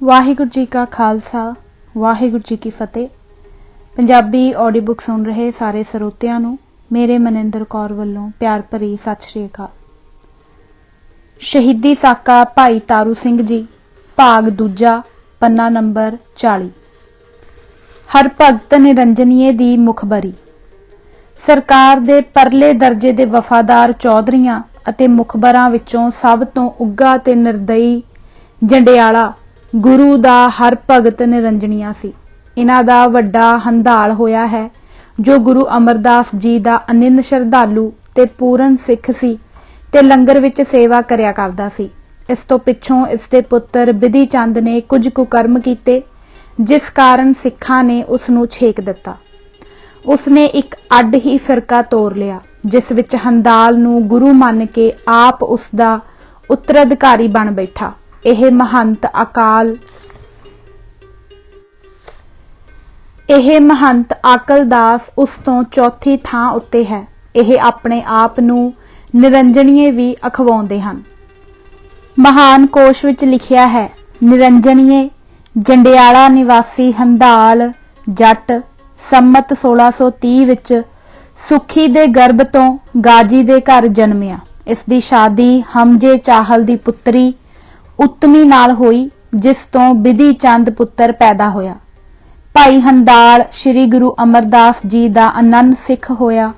ਵਾਹਿਗੁਰੂ ਜੀ ਕਾ ਖਾਲਸਾ ਵਾਹਿਗੁਰੂ ਜੀ ਕੀ ਫਤਿਹ। Punjabi audio book ਸੁਣ ਰਹੇ ਸਾਰੇ ਸਰੋਤਿਆਂ ਨੂੰ ਮੇਰੇ ਮਨਿੰਦਰ ਕੌਰ ਵੱਲੋਂ ਪਿਆਰ ਭਰੀ ਸਤਿ ਸ਼੍ਰੀ ਅਕਾਲ। ਸ਼ਹੀਦੀ ਸਾਕਾ ਭਾਈ ਤਾਰੂ ਸਿੰਘ ਜੀ, ਭਾਗ ਦੂਜਾ, ਪੰਨਾ ਨੰਬਰ 40। ਹਰ ਭਗਤ ਨਿਰੰਜਨੀਏ ਦੀ ਮੁਖਬਰੀ। ਸਰਕਾਰ ਦੇ ਪਰਲੇ ਦਰਜੇ ਦੇ ਵਫਾਦਾਰ ਚੌਧਰੀਆਂ ਅਤੇ ਮੁਖਬਰਾਂ ਵਿੱਚੋਂ ਸਭ ਤੋਂ ਉੱਘਾ ਤੇ ਨਿਰਦਈ ਜੰਡਿਆਲਾ ਗੁਰੂ ਦਾ ਹਰ ਭਗਤ ਨਿਰੰਜਨੀਆ ਸੀ। ਇਹਨਾਂ ਦਾ ਵੱਡਾ ਹੰਧਾਲ ਹੋਇਆ ਹੈ, ਜੋ ਗੁਰੂ ਅਮਰਦਾਸ ਜੀ ਦਾ ਅਨਿੰਨ ਸ਼ਰਧਾਲੂ ਤੇ ਪੂਰਨ ਸਿੱਖ ਸੀ ਤੇ ਲੰਗਰ ਵਿੱਚ ਸੇਵਾ ਕਰਿਆ ਕਰਦਾ ਸੀ। ਇਸ ਤੋਂ ਪਿੱਛੋਂ ਇਸ ਦੇ ਪੁੱਤਰ ਬਿਧੀ ਚੰਦ ਨੇ ਕੁਝ ਕੁਕਰਮ ਕੀਤੇ, ਜਿਸ ਕਾਰਨ ਸਿੱਖਾਂ ਨੇ ਉਸ ਨੂੰ ਛੇਕ ਦਿੱਤਾ। ਉਸ ਨੇ ਇੱਕ ਅੱਡ ਹੀ ਫਿਰਕਾ ਤੋਰ ਲਿਆ, ਜਿਸ ਵਿੱਚ ਹੰਧਾਲ ਨੂੰ ਗੁਰੂ ਮੰਨ ਕੇ ਆਪ ਉਸ ਦਾ ਉੱਤਰਾਧਿਕਾਰੀ ਬਣ ਬੈਠਾ। ਇਹ ਮਹੰਤ ਆਕਲਦਾਸ ਉਸ ਤੋਂ ਚੌਥੀ ਥਾਂ ਉੱਤੇ ਹੈ। ਇਹ ਆਪਣੇ ਆਪ ਨੂੰ ਨਿਰੰਜਨੀਏ ਵੀ ਅਖਵਾਉਂਦੇ ਹਨ। ਮਹਾਨ ਕੋਸ਼ ਵਿੱਚ ਲਿਖਿਆ ਹੈ, ਨਿਰੰਜਨੀਏ ਜੰਡਿਆਲਾ ਨਿਵਾਸੀ ਹੰਧਾਲ ਜੱਟ ਸੰਮਤ 1630 ਵਿੱਚ ਸੁਖੀ ਦੇ ਗਰਭ ਤੋਂ ਗਾਜੀ ਦੇ ਘਰ ਜਨਮਿਆ। ਇਸ ਦੀ ਸ਼ਾਦੀ ਹਮਜੇ ਚਾਹਲ ਦੀ ਪੁੱਤਰੀ ਉੱਤਮੀ ਨਾਲ ਹੋਈ, ਜਿਸ ਤੋਂ ਬਿਧੀ ਚੰਦ ਪੁੱਤਰ ਪੈਦਾ ਹੋਇਆ। ਭਾਈ ਹੰਧਾਲ ਸ੍ਰੀ ਗੁਰੂ ਅਮਰਦਾਸ ਜੀ ਦਾ ਅਨੰਨ ਸਿੱਖ ਹੋਇਆ,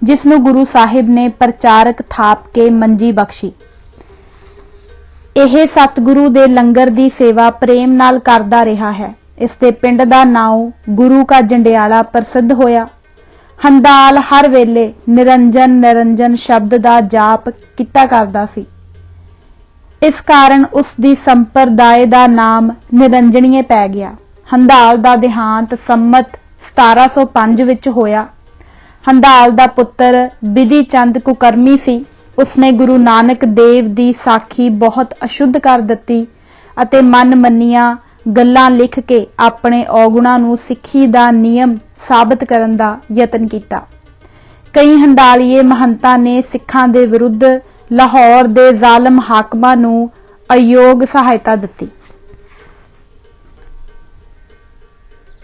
ਜਿਸ ਨੂੰ ਗੁਰੂ ਸਾਹਿਬ ਨੇ ਪ੍ਰਚਾਰਕ ਥਾਪ ਕੇ ਮੰਜੀ ਬਖਸ਼ੀ। ਇਹ ਸਤਿਗੁਰੂ ਦੇ ਲੰਗਰ ਦੀ ਸੇਵਾ ਪ੍ਰੇਮ ਨਾਲ ਕਰਦਾ ਰਿਹਾ ਹੈ। ਇਸ ਦੇ ਪਿੰਡ ਦਾ ਨਾਉ ਗੁਰੂ ਕਾ ਜੰਡਿਆਲਾ ਪ੍ਰਸਿੱਧ ਹੋਇਆ। ਹੰਧਾਲ ਹਰ ਵੇਲੇ ਨਿਰੰਜਨ ਨਿਰੰਜਨ ਸ਼ਬਦ ਦਾ ਜਾਪ ਕੀਤਾ ਕਰਦਾ ਸੀ। ਇਸ ਕਾਰਨ ਉਸ ਦੀ ਸੰਪਰਦਾਇ ਦਾ ਨਾਮ ਨਿਰੰਜਨੀਏ ਪੈ ਗਿਆ। ਹੰਧਾਲ ਦਾ ਦੇਹਾਂਤ ਸੰਮਤ 1705 ਵਿੱਚ ਹੋਇਆ। ਹੰਧਾਲ ਦਾ ਪੁੱਤਰ ਬਿਧੀ ਚੰਦ ਕੁਕਰਮੀ ਸੀ। ਉਸਨੇ ਗੁਰੂ ਨਾਨਕ ਦੇਵ ਦੀ ਸਾਖੀ ਬਹੁਤ ਅਸ਼ੁੱਧ ਕਰ ਦਿੱਤੀ ਅਤੇ ਮਨ ਮੰਨੀਆਂ ਗੱਲਾਂ ਲਿਖ ਕੇ ਆਪਣੇ ਔਗੁਣਾਂ ਨੂੰ ਸਿੱਖੀ ਦਾ ਨਿਯਮ ਸਾਬਤ ਕਰਨ ਦਾ ਯਤਨ ਕੀਤਾ। ਕਈ ਹੰਧਾਲੀਏ ਮਹੰਤਾਂ ਨੇ ਸਿੱਖਾਂ ਦੇ ਵਿਰੁੱਧ ਲਾਹੌਰ ਦੇ ਜ਼ਾਲਮ ਹਾਕਮਾਂ ਨੂੰ ਅਯੋਗ ਸਹਾਇਤਾ ਦਿੱਤੀ।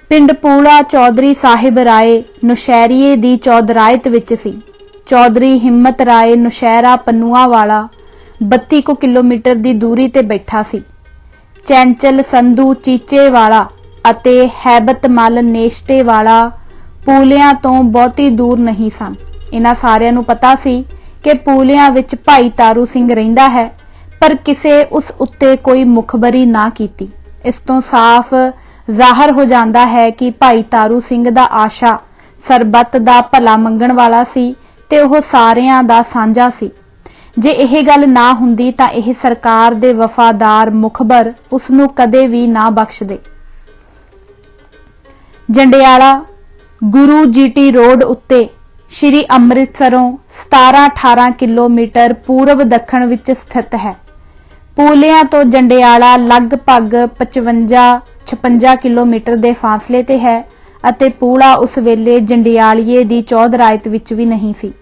ਪਿੰਡ ਪੂਲਾ ਚੌਧਰੀ ਸਾਹਿਬ ਰਾਏ ਨੌਸ਼ਹਿਰੀਏ ਦੀ ਚੌਧਰਾਇਤ ਵਿੱਚ ਸੀ। ਚੌਧਰੀ ਹਿੰਮਤ ਰਾਏ ਨੌਸ਼ਹਿਰਾ ਪੰਨੂਆਂ ਵਾਲਾ 32 ਕਿਲੋਮੀਟਰ ਦੀ ਦੂਰੀ ਤੇ ਬੈਠਾ ਸੀ। ਚੈਂਚਲ ਸੰਧੂ ਚੀਚੇ ਵਾਲਾ ਅਤੇ ਹੈਬਤ ਮਲ ਨੇਸ਼ਟੇ ਵਾਲਾ ਪੂਲਿਆਂ ਤੋਂ ਬਹੁਤੀ ਦੂਰ ਨਹੀਂ ਸਨ। ਇਹਨਾਂ ਸਾਰਿਆਂ ਨੂੰ ਪਤਾ ਸੀ ਕਿ ਪੂਲਿਆਂ ਵਿੱਚ ਭਾਈ ਤਾਰੂ ਸਿੰਘ ਰਹਿੰਦਾ ਹੈ, ਪਰ ਕਿਸੇ ਉਸ ਉੱਤੇ ਕੋਈ ਮੁਖਬਰੀ ਨਾ ਕੀਤੀ। ਇਸ ਤੋਂ ਸਾਫ਼ ਜ਼ਾਹਰ ਹੋ ਜਾਂਦਾ ਹੈ ਕਿ ਭਾਈ ਤਾਰੂ ਸਿੰਘ ਦਾ ਆਸ਼ਾ ਸਰਬੱਤ ਦਾ ਭਲਾ ਮੰਗਣ ਵਾਲਾ ਸੀ ਤੇ ਉਹ ਸਾਰਿਆਂ ਦਾ ਸਾਂਝਾ ਸੀ। ਜੇ ਇਹ ਗੱਲ ਨਾ ਹੁੰਦੀ ਤਾਂ ਇਹ ਸਰਕਾਰ ਦੇ ਵਫਾਦਾਰ ਮੁਖਬਰ ਉਸ ਨੂੰ ਕਦੇ ਵੀ ਨਾ ਬਖਸ਼ਦੇ। ਜੰਡਿਆਲਾ ਗੁਰੂ ਜੀਟੀ ਰੋਡ ਉੱਤੇ ਸ਼੍ਰੀ ਅੰਮ੍ਰਿਤਸਰੋਂ 17-18 ਕਿਲੋਮੀਟਰ ਪੂਰਬ ਦੱਖਣ ਵਿੱਚ ਸਥਿਤ ਹੈ। ਪੂਲਿਆਂ ਤੋਂ ਜੰਡਿਆਲਾ ਲਗਭਗ 55-56 ਕਿਲੋਮੀਟਰ ਦੇ ਫਾਸਲੇ ਤੇ ਹੈ ਅਤੇ ਪੂਲਾ ਉਸ ਵੇਲੇ ਜੰਡਿਆਲੀਏ ਦੀ ਚੌਧਰਾਇਤ ਵਿੱਚ ਵੀ ਨਹੀਂ ਸੀ।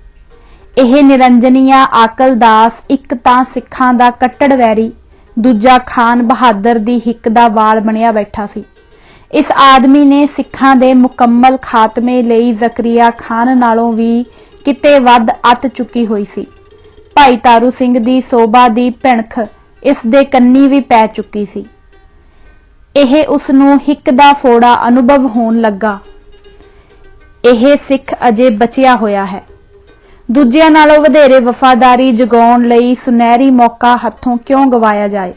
ਇਹ ਨਿਰੰਜਨੀਆ ਆਕਲਦਾਸ ਇੱਕ ਤਾਂ ਸਿੱਖਾਂ ਦਾ ਕੱਟੜ ਵੈਰੀ, ਦੂਜਾ ਖਾਨ ਬਹਾਦਰ ਦੀ ਹਿੱਕ ਦਾ ਵਾਲ ਬਣਿਆ ਬੈਠਾ ਸੀ। ਇਸ ਆਦਮੀ ਨੇ ਸਿੱਖਾਂ ਦੇ ਮੁਕੰਮਲ ਖਾਤਮੇ ਲਈ ਜ਼ਕਰੀਆ ਖਾਨ ਨਾਲੋਂ ਵੀ ਕਿਤੇ ਵੱਧ ਅੱਤ ਚੁੱਕੀ ਹੋਈ ਸੀ। ਭਾਈ ਤਾਰੂ ਸਿੰਘ ਦੀ ਸੋਭਾ ਦੀ ਭਿਣਖ ਇਸ ਦੇ ਕੰਨੀ ਵੀ ਪੈ ਚੁੱਕੀ ਸੀ। ਇਹ ਉਸ ਨੂੰ ਹਿੱਕ ਦਾ ਫੋੜਾ ਅਨੁਭਵ ਹੋਣ ਲੱਗਾ। ਇਹ ਸਿੱਖ ਅਜੇ ਬਚਿਆ ਹੋਇਆ ਹੈ। ਦੂਜਿਆਂ ਨਾਲੋਂ ਵਧੇਰੇ ਵਫਾਦਾਰੀ ਜਗਾਉਣ ਲਈ ਸੁਨਹਿਰੀ ਮੌਕਾ ਹੱਥੋਂ ਕਿਉਂ ਗਵਾਇਆ ਜਾਏ।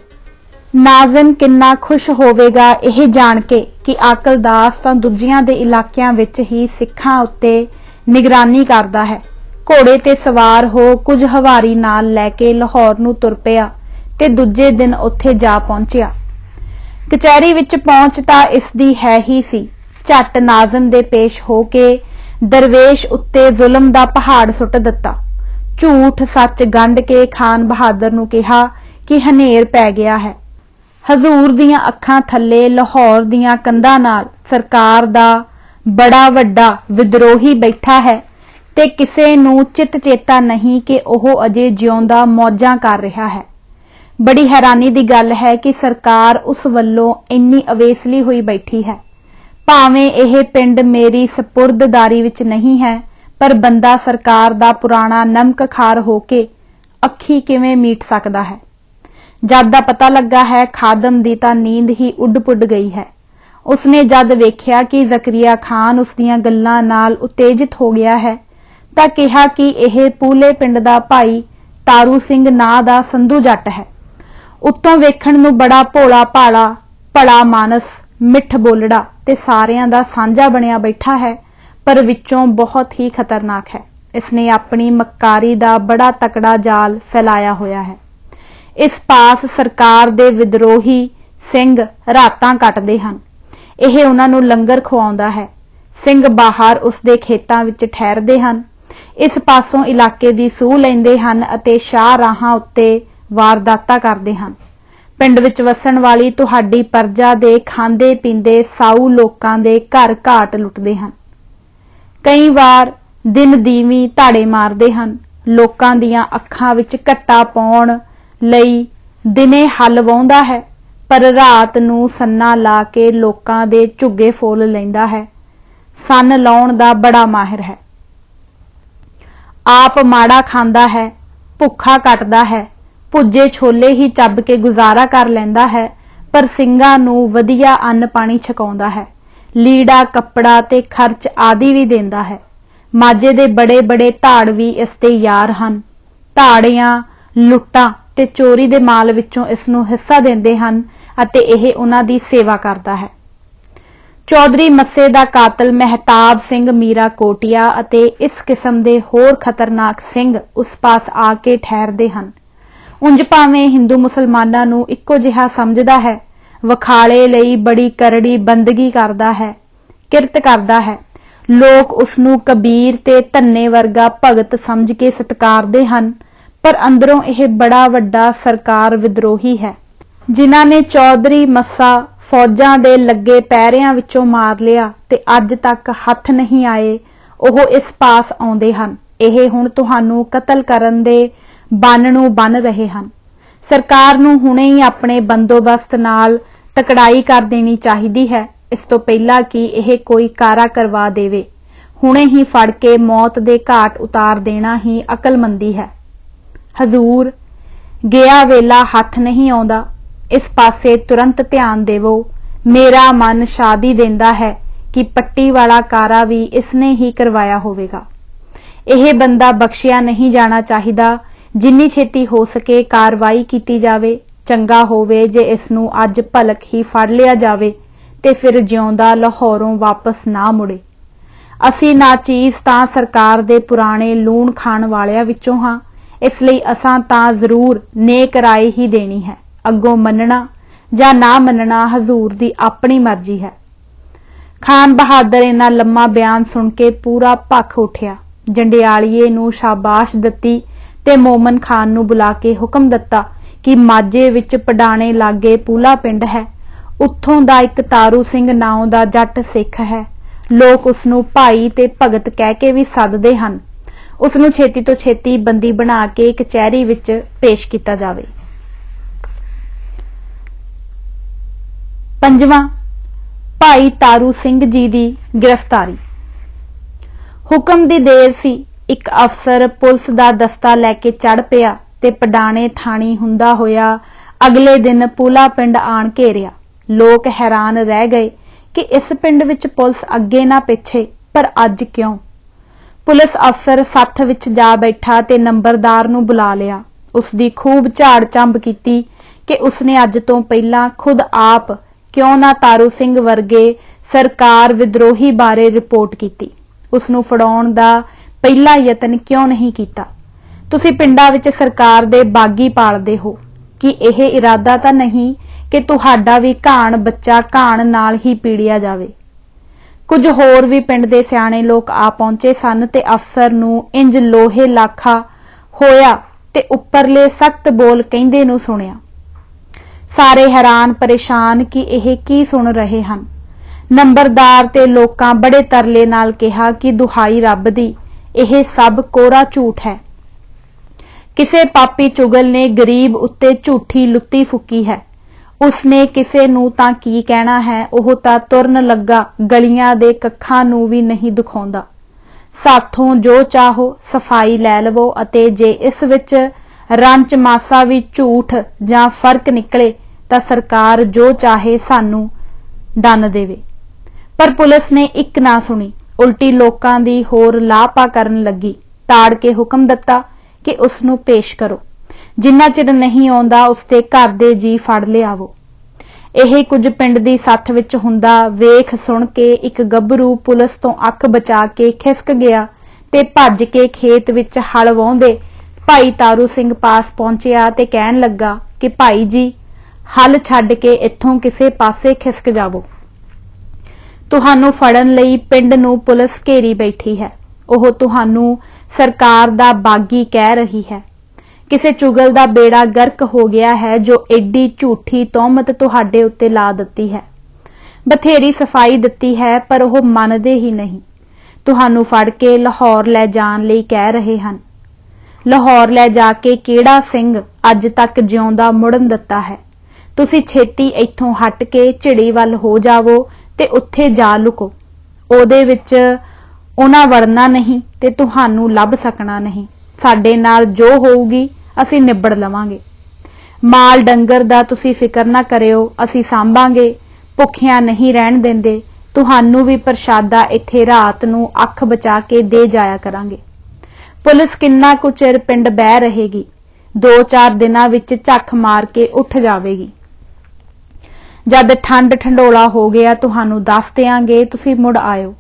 ਨਾਜ਼ਿਮ ਕਿੰਨਾ ਖੁਸ਼ ਹੋਵੇਗਾ ਇਹ ਜਾਣ ਕੇ ਕਿ ਆਕਲਦਾਸ ਤਾਂ ਦੂਜਿਆਂ ਦੇ ਇਲਾਕਿਆਂ ਵਿੱਚ ਹੀ ਸਿੱਖਾਂ ਉੱਤੇ ਨਿਗਰਾਨੀ ਕਰਦਾ ਹੈ। ਘੋੜੇ ਤੇ ਸਵਾਰ ਹੋ ਕੁਝ ਹਵਾਰੀ ਨਾਲ ਲੈ ਕੇ ਲਾਹੌਰ ਨੂੰ ਤੁਰ ਪਿਆ ਤੇ ਦੂਜੇ ਦਿਨ ਉੱਥੇ ਜਾ ਪਹੁੰਚਿਆ। ਕਚਹਿਰੀ ਵਿੱਚ ਪਹੁੰਚ ਤਾਂ ਇਸ ਦੀ ਹੈ ਹੀ ਸੀ। ਝੱਟ ਨਾਜ਼ਿਮ ਦੇ ਪੇਸ਼ ਹੋ ਕੇ ਦਰਵੇਸ਼ ਉੱਤੇ ਜ਼ੁਲਮ ਦਾ ਪਹਾੜ ਸੁੱਟ ਦਿੱਤਾ। ਝੂਠ ਸੱਚ ਗੰਢ ਕੇ ਖਾਨ ਬਹਾਦਰ ਨੂੰ ਕਿਹਾ ਕਿ ਹਨੇਰ ਪੈ ਗਿਆ ਹੈ। ਹਜ਼ੂਰ ਦੀਆਂ ਅੱਖਾਂ ਥੱਲੇ ਲਾਹੌਰ ਦੀਆਂ ਕੰਧਾਂ ਨਾਲ ਸਰਕਾਰ ਦਾ ਬੜਾ ਵੱਡਾ ਵਿਦਰੋਹੀ ਬੈਠਾ ਹੈ ਤੇ ਕਿਸੇ ਨੂੰ ਚਿਤ ਚੇਤਾ ਨਹੀਂ ਕਿ ਉਹ ਅਜੇ ਜਿਉਂਦਾ ਮੌਜਾਂ ਕਰ ਰਿਹਾ ਹੈ। बड़ी हैरानी की गल है कि सरकार उस वल्लों इन्नी अवेसली हुई बैठी है। भावें यह पिंड मेरी सपुर्ददारी विच नहीं है, पर बंदा सरकार दा पुराना नमक खार होके अखी किवें मीट सकदा है। जद दा पता लगा है खादम दी तां नींद ही उड पुड गई है। उसने जद वेख्या कि जकरिया खान उसदियां गल्लां नाल उत्तेजित हो गया है तां कहा कि यह पूले पिंड दा भाई तारू सिंह नां दा संधू जट है। उत्तों वेखण नूं बड़ा भोला भाला भला मानस मिठ बोलड़ा ते सारियां दा सांझा बनिया बैठा है, पर विचों बहुत ही खतरनाक है। इसने अपनी मक्कारी दा बड़ा तकड़ा जाल फैलाया होया है। इस पास सरकार दे विद्रोही सिंह रातां कटदे हन। यह उन्हां नूं लंगर खवाउंदा है। सिंह बाहर उसदे खेतां विच ठहरदे हन। इस पासों इलाके दी सूह लैंदे हन अते शाह राहां उत्ते वारदातां करदे हन। पिंड विच वसण वाली तुहाडी प्रजा दे खांदे पींदे साऊ लोकां दे घर घाट लुटदे हन। कई वार दिन दीवी धाड़े मारदे हन। लोकां दीयां अखां विच घट्टा पाउण लई दिने हल वाहुंदा है, पर रात नूं सन्ना ला के लोकां दे झुग्गे फोल लैंदा है। सन लाउण दा बड़ा माहिर है। आप माड़ा खांदा है, भुखा कटदा है, भुजे छोले ही ਚੱਬ के गुजारा कर लैंदा है, पर ਸਿੰਘਾਂ ਨੂੰ ਵਧੀਆ ਅੰਨ ਪਾਣੀ ਛਕਾਉਂਦਾ है। ਲੀੜਾ ਕੱਪੜਾ ਤੇ ਖਰਚ ਆਦि ਵੀ ਦਿੰਦਾ ਹੈ। ਮਾਝੇ ਦੇ ਬੜੇ ਬੜੇ ਧਾੜ ਵੀ ਇਸ ਦੇ ਯਾਰ ਹਨ। ਧਾੜੀਆਂ ਲੁੱਟਾਂ ਤੇ ਚੋਰੀ ਦੇ ਮਾਲ ਵਿੱਚੋਂ ਇਸ ਨੂੰ ਹਿੱਸਾ ਦਿੰਦੇ ਹਨ ਅਤੇ ਇਹ ਉਹਨਾਂ ਦੀ ਸੇਵਾ ਕਰਦਾ ਹੈ। चौधरी मस्से दा कातल महताब सिंह मीरा कोटिया अते इस किस्म दे होर खतरनाक सिंह उस पास आके ठहरदे हन। उंज भावें हिंदू मुसलमानां नूं इक्को जिहा समझदा है, वखाले लई बड़ी करड़ी बंदगी करदा है, किरत करदा है। लोग उसनूं कबीर ते धन्ने वर्गा भगत समझ के सत्कारदे हन, पर अंदरों यह बड़ा वड्डा सरकार विद्रोही है, जिन्हां ने चौधरी मस्सा फौजां दे लगे पैरिਆਂ ਵਿੱਚੋਂ मार लिया ते अज तक हथ नहीं आए। ਉਹ इस पास आउंदे हन। ਇਹ ਹੁਣ ਤੁਹਾਨੂੰ कतल ਕਰਨ ਦੇ ਬੰਨ ਨੂੰ ਬੰਨ ਰਹੇ ਹਨ। ਸਰਕਾਰ ਨੂੰ ਹੁਣੇ ਹੀ ਆਪਣੇ ਬੰਦੋਬਸਤ ਨਾਲ ਤਕੜਾਈ ਕਰ ਦੇਣੀ ਚਾਹੀਦੀ ਹੈ, ਇਸ ਤੋਂ ਪਹਿਲਾਂ ਕਿ ਇਹ ਕੋਈ ਕਾਰਾ ਕਰਵਾ ਦੇਵੇ। ਹੁਣੇ ਹੀ ਫੜ ਕੇ ਮੌਤ ਦੇ ਘਾਟ ਉਤਾਰ ਦੇਣਾ ਹੀ ਅਕਲਮੰਦੀ है। ਹਜ਼ੂਰ, ਗਿਆ ਵੇਲਾ ਹੱਥ नहीं ਆਉਂਦਾ। इस पासे तुरंत ध्यान देवो। मेरा मन शादी देंदा है कि पट्टी वाला कारा भी इसने ही करवाया होवेगा। यह बंदा बख्शिया नहीं जाना चाहिदा। जिन्नी छेती हो सके कार्रवाई कीती जावे। चंगा होवे जे इसनूं अज भलक ही फड़ लिया जावे ते फिर जिउंदा लाहौरों वापस ना मुड़े। असी नाचीज तां सरकार दे पुराने लूण खाण वालियां विचों हां, इसलिए असां तां जरूर नेक राय ही देनी है। अगों मनना जां ना मनना हजूर दी अपनी मर्जी है। खान बहादुर इन्ना लम्मा बयान सुन के पूरा भख उठिया। जंडियालीए नूं शाबाश दित्ती ते मोमन खान नूं बुला के हुक्म दिता कि माझे विच पडाणे लागे पूला पिंड है। उत्थों दा एक तारू सिंह नाउं दा जट सिख है। लोग उसनूं भाई ते भगत कह के भी सददे हन। उसनूं छेती तो छेती बंदी बना के कचहरी विच पेश किया जावे। पंजवां, भाई तारू सिंह जी दी गिरफ्तारी। हुक्म दी देर सी। एक अफसर पुलिस दा दस्ता लैके चढ़ पिया ते पडाणे थाणी हुंदा होया अगले दिन पूला पिंड आण घेरिया। लोग हैरान रह गए कि इस पिंड विच पुलिस अगे ना पिछे, पर अज क्यों? पुलिस अफसर सत्थ विच जा बैठा ते नंबरदार नूं बुला लिया। उसदी खूब झाड़ झंब कीती कि उसने अज तो पहला खुद आप क्यों ना तारू सिंह वर्गे सरकार विद्रोही बारे रिपोर्ट की। उसनूं फड़ाउण दा पहला यतन क्यों नहीं कीता? तुसीं पिंडां विच सरकार दे बागी पालदे हो कि यह इरादा तां नहीं कि तुहाडा भी घाण बच्चा घाण नाल ही पीड़िया जावे। कुछ होर भी पिंड दे सियाणे लोग आ पहुंचे सन ते अफसर नूं इंज लोहे लाखा होया ते उपरले सख्त बोल कहिंदे नूं सुणिया। सारे हैरान परेशान कि यह की सुन रहे हैं। नंबरदार ते लोकां बड़े तरले नाल कहा कि दुहाई रब दी, यह सब कोरा झूठ है। ਕਿਸੇ ਪਾਪੀ ਚੁਗਲ ਨੇ ਗਰੀਬ ਉੱਤੇ ਝੂਠੀ ਲੁੱਤੀ ਫੁੱਕੀ ਹੈ। ਉਸਨੇ ਕਿਸੇ ਨੂੰ ਤਾਂ ਕੀ ਕਹਿਣਾ ਹੈ, ਉਹ ਤਾਂ ਤੁਰਨ ਲੱਗਾ ਗਲੀਆਂ ਦੇ ਕੱਖਾਂ ਨੂੰ ਵੀ ਨਹੀਂ ਦਿਖਾਉਂਦਾ। ਸਾਥੋਂ ਜੋ ਚਾਹੋ ਸਫਾਈ ਲੈ ਲਵੋ ਅਤੇ ਜੇ ਇਸ ਵਿੱਚ ਰੰਚ ਮਾਸਾ ਵੀ ਝੂਠ ਜਾਂ ਫਰਕ ਨਿਕਲੇ ਤਾਂ ਸਰਕਾਰ ਜੋ ਚਾਹੇ ਸਾਨੂੰ ਡੰਨ ਦੇਵੇ। ਪਰ ਪੁਲਿਸ ਨੇ ਇੱਕ ਨਾ ਸੁਣੀ, ਉਲਟੀ ਲੋਕਾਂ ਦੀ ਹੋਰ ਲਾਪਾ ਕਰਨ ਲੱਗੀ। ਤਾੜ ਕੇ ਹੁਕਮ ਦਿੱਤਾ ਕਿ ਉਸ ਨੂੰ ਪੇਸ਼ ਕਰੋ, ਜਿੰਨਾ ਚਿਰ ਨਹੀਂ ਆਉਂਦਾ ਉਸਦੇ ਘਰ ਦੇ ਜੀ ਫੜ ਲਿਆਵੋ। ਇਹ ਕੁਝ ਪਿੰਡ ਦੀ ਸੱਥ ਵਿੱਚ ਹੁੰਦਾ ਵੇਖ ਸੁਣ ਕੇ ਇੱਕ ਗੱਭਰੂ ਪੁਲਿਸ ਤੋਂ ਅੱਖ ਬਚਾ ਕੇ ਖਿਸਕ ਗਿਆ ਤੇ ਭੱਜ ਕੇ ਖੇਤ ਵਿੱਚ ਹਲ ਵਾਹੁੰਦੇ ਭਾਈ ਤਾਰੂ ਸਿੰਘ ਪਾਸ ਪਹੁੰਚਿਆ ਤੇ ਕਹਿਣ ਲੱਗਾ ਕਿ ਭਾਈ ਜੀ, ਹਲ ਛੱਡ ਕੇ ਇੱਥੋਂ ਕਿਸੇ ਪਾਸੇ ਖਿਸਕ ਜਾਵੋ। ਤੁਹਾਨੂੰ ਫੜਨ ਲਈ ਪਿੰਡ ਨੂੰ ਪੁਲਿਸ ਘੇਰੀ ਬੈਠੀ ਹੈ। ਉਹ ਤੁਹਾਨੂੰ ਸਰਕਾਰ ਦਾ ਬਾਗੀ ਕਹਿ ਰਹੀ ਹੈ। ਕਿਸੇ ਚੁਗਲ ਦਾ ਬੇੜਾ ਗਰਕ ਹੋ ਗਿਆ ਹੈ ਜੋ ਐਡੀ ਝੂਠੀ ਤੋਹਮਤ ਤੁਹਾਡੇ ਉੱਤੇ ਲਾ ਦਿੱਤੀ ਹੈ। ਬਥੇਰੀ ਸਫਾਈ ਦਿੱਤੀ ਹੈ ਪਰ ਉਹ ਮੰਨਦੇ ਹੀ ਨਹੀਂ। ਤੁਹਾਨੂੰ ਫੜ ਕੇ ਲਾਹੌਰ ਲੈ ਜਾਣ ਲਈ ਕਹਿ ਰਹੇ ਹਨ। ਲਾਹੌਰ ਲੈ ਜਾ ਕੇ ਕਿਹੜਾ ਸਿੰਘ ਅੱਜ ਤੱਕ ਜਿਉਂਦਾ ਮੁੜਨ ਦਿੱਤਾ ਹੈ। ਤੁਸੀਂ ਛੇਤੀ ਇੱਥੋਂ ਹਟ ਕੇ ਝਿੜੀ ਵੱਲ ਹੋ ਜਾਵੋ ਤੇ ਉੱਥੇ ਜਾ ਲੁਕੋ। ਉਹਦੇ ਵਿੱਚ ਉਹਨਾਂ ਵੜਨਾ ਨਹੀਂ ਤੇ ਤੁਹਾਨੂੰ ਲੱਭ ਸਕਣਾ ਨਹੀਂ। ਸਾਡੇ ਨਾਲ ਜੋ ਹੋਊਗੀ ਅਸੀਂ ਨਿਬੜ ਲਵਾਂਗੇ। ਮਾਲ ਡੰਗਰ ਦਾ ਤੁਸੀਂ ਫਿਕਰ ਨਾ ਕਰਿਓ, ਅਸੀਂ ਸਾਂਭਾਂਗੇ। ਭੁੱਖਿਆਂ ਨਹੀਂ ਰਹਿਣ ਦਿੰਦੇ। ਤੁਹਾਨੂੰ ਵੀ ਪ੍ਰਸ਼ਾਦਾ ਇੱਥੇ ਰਾਤ ਨੂੰ ਅੱਖ ਬਚਾ ਕੇ ਦੇ ਜਾਇਆ ਕਰਾਂਗੇ। ਪੁਲਿਸ ਕਿੰਨਾ ਕੁ ਚਿਰ ਪਿੰਡ ਬਹਿ ਰਹੇਗੀ? 2-4 ਦਿਨਾਂ ਵਿੱਚ ਝੱਖ ਮਾਰ ਕੇ ਉੱਠ ਜਾਵੇਗੀ। ਜਦ ਠੰਡ ਠੰਡੋਲਾ ਹੋ ਗਿਆ ਤੁਹਾਨੂੰ ਦੱਸ ਦਿਆਂਗੇ, ਤੁਸੀਂ ਮੁੜ ਆਇਓ।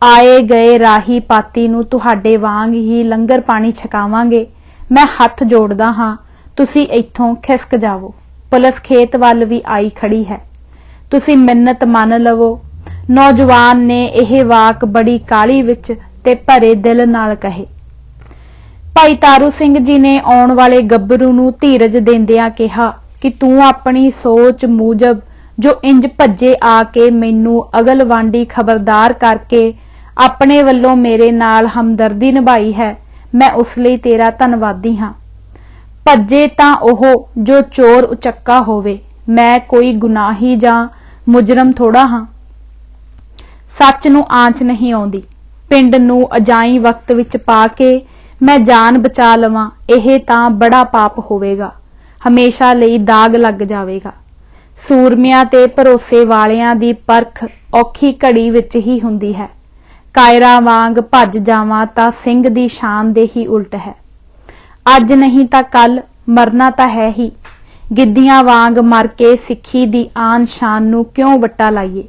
ਆਏ ਗਏ ਰਾਹੀ ਪਾਤੀ ਨੂੰ ਤੁਹਾਡੇ ਵਾਂਗ ਹੀ ਲੰਗਰ ਪਾਣੀ ਛਕਾਵਾਂਗੇ। ਮੈਂ ਹੱਥ ਜੋੜਦਾ ਹਾਂ, ਤੁਸੀਂ ਇੱਥੋਂ ਖਿਸਕ ਜਾਵੋ। ਪੁਲਿਸ ਖੇਤ ਵੱਲ ਵੀ ਆਈ ਖੜੀ ਹੈ। ਤੁਸੀਂ ਮਿੰਨਤ ਮੰਨ ਲਵੋ। ਨੌਜਵਾਨ ਨੇ ਇਹ ਵਾਕ ਬੜੀ ਕਾਹਲੀ ਵਿੱਚ ਤੇ ਭਰੇ ਦਿਲ ਨਾਲ ਕਹੇ। ਭਾਈ ਤਾਰੂ ਸਿੰਘ ਜੀ ਨੇ ਆਉਣ ਵਾਲੇ ਗੱਭਰੂ ਨੂੰ ਧੀਰਜ ਦਿੰਦਿਆਂ ਕਿਹਾ ਕਿ ਤੂੰ ਆਪਣੀ ਸੋਚ ਮੂਜਬ ਜੋ ਇੰਜ ਭੱਜੇ ਆ ਕੇ ਮੈਨੂੰ ਅਗਲਵਾਂਡੀ ਖਬਰਦਾਰ ਕਰਕੇ ਆਪਣੇ ਵੱਲੋਂ ਮੇਰੇ ਨਾਲ ਹਮਦਰਦੀ ਨਿਭਾਈ ਹੈ, ਮੈਂ ਉਸ ਲਈ ਤੇਰਾ ਧੰਨਵਾਦੀ ਹਾਂ। ਭੱਜੇ ਤਾਂ ਉਹ ਜੋ ਚੋਰ ਉਚੱਕਾ ਹੋਵੇ। ਮੈਂ ਕੋਈ ਗੁਨਾਹੀ ਜਾਂ ਮੁਜਰਮ ਥੋੜਾ ਹਾਂ। ਸੱਚ ਨੂੰ ਆਂਚ ਨਹੀਂ ਆਉਂਦੀ। ਪਿੰਡ ਨੂੰ ਅਜਾਈ ਵਕਤ ਵਿੱਚ ਪਾ ਕੇ ਮੈਂ ਜਾਨ ਬਚਾ ਲਵਾਂ, ਇਹ ਤਾਂ ਬੜਾ ਪਾਪ ਹੋਵੇਗਾ। ਹਮੇਸ਼ਾ ਲਈ ਦਾਗ ਲੱਗ ਜਾਵੇਗਾ। ਸੂਰਮਿਆਂ ਤੇ ਭਰੋਸੇ ਵਾਲਿਆਂ ਦੀ ਪਰਖ ਔਖੀ ਘੜੀ ਵਿੱਚ ਹੀ ਹੁੰਦੀ ਹੈ। ਕਾਇਰਾ ਵਾਂਗ ਭੱਜ ਜਾਵਾਂ ਤਾਂ ਸਿੰਘ ਦੀ ਸ਼ਾਨ ਦੇ ਹੀ ਉਲਟ ਹੈ। ਅੱਜ ਨਹੀਂ ਤਾਂ ਕੱਲ ਮਰਨਾ ਤਾਂ ਹੈ ਹੀ। ਗਿੱਧੀਆਂ ਵਾਂਗ ਮਰ ਕੇ ਸਿੱਖੀ ਦੀ ਆਨ ਸ਼ਾਨ ਨੂੰ ਕਿਉਂ ਵੱਟਾ ਲਾਈਏ।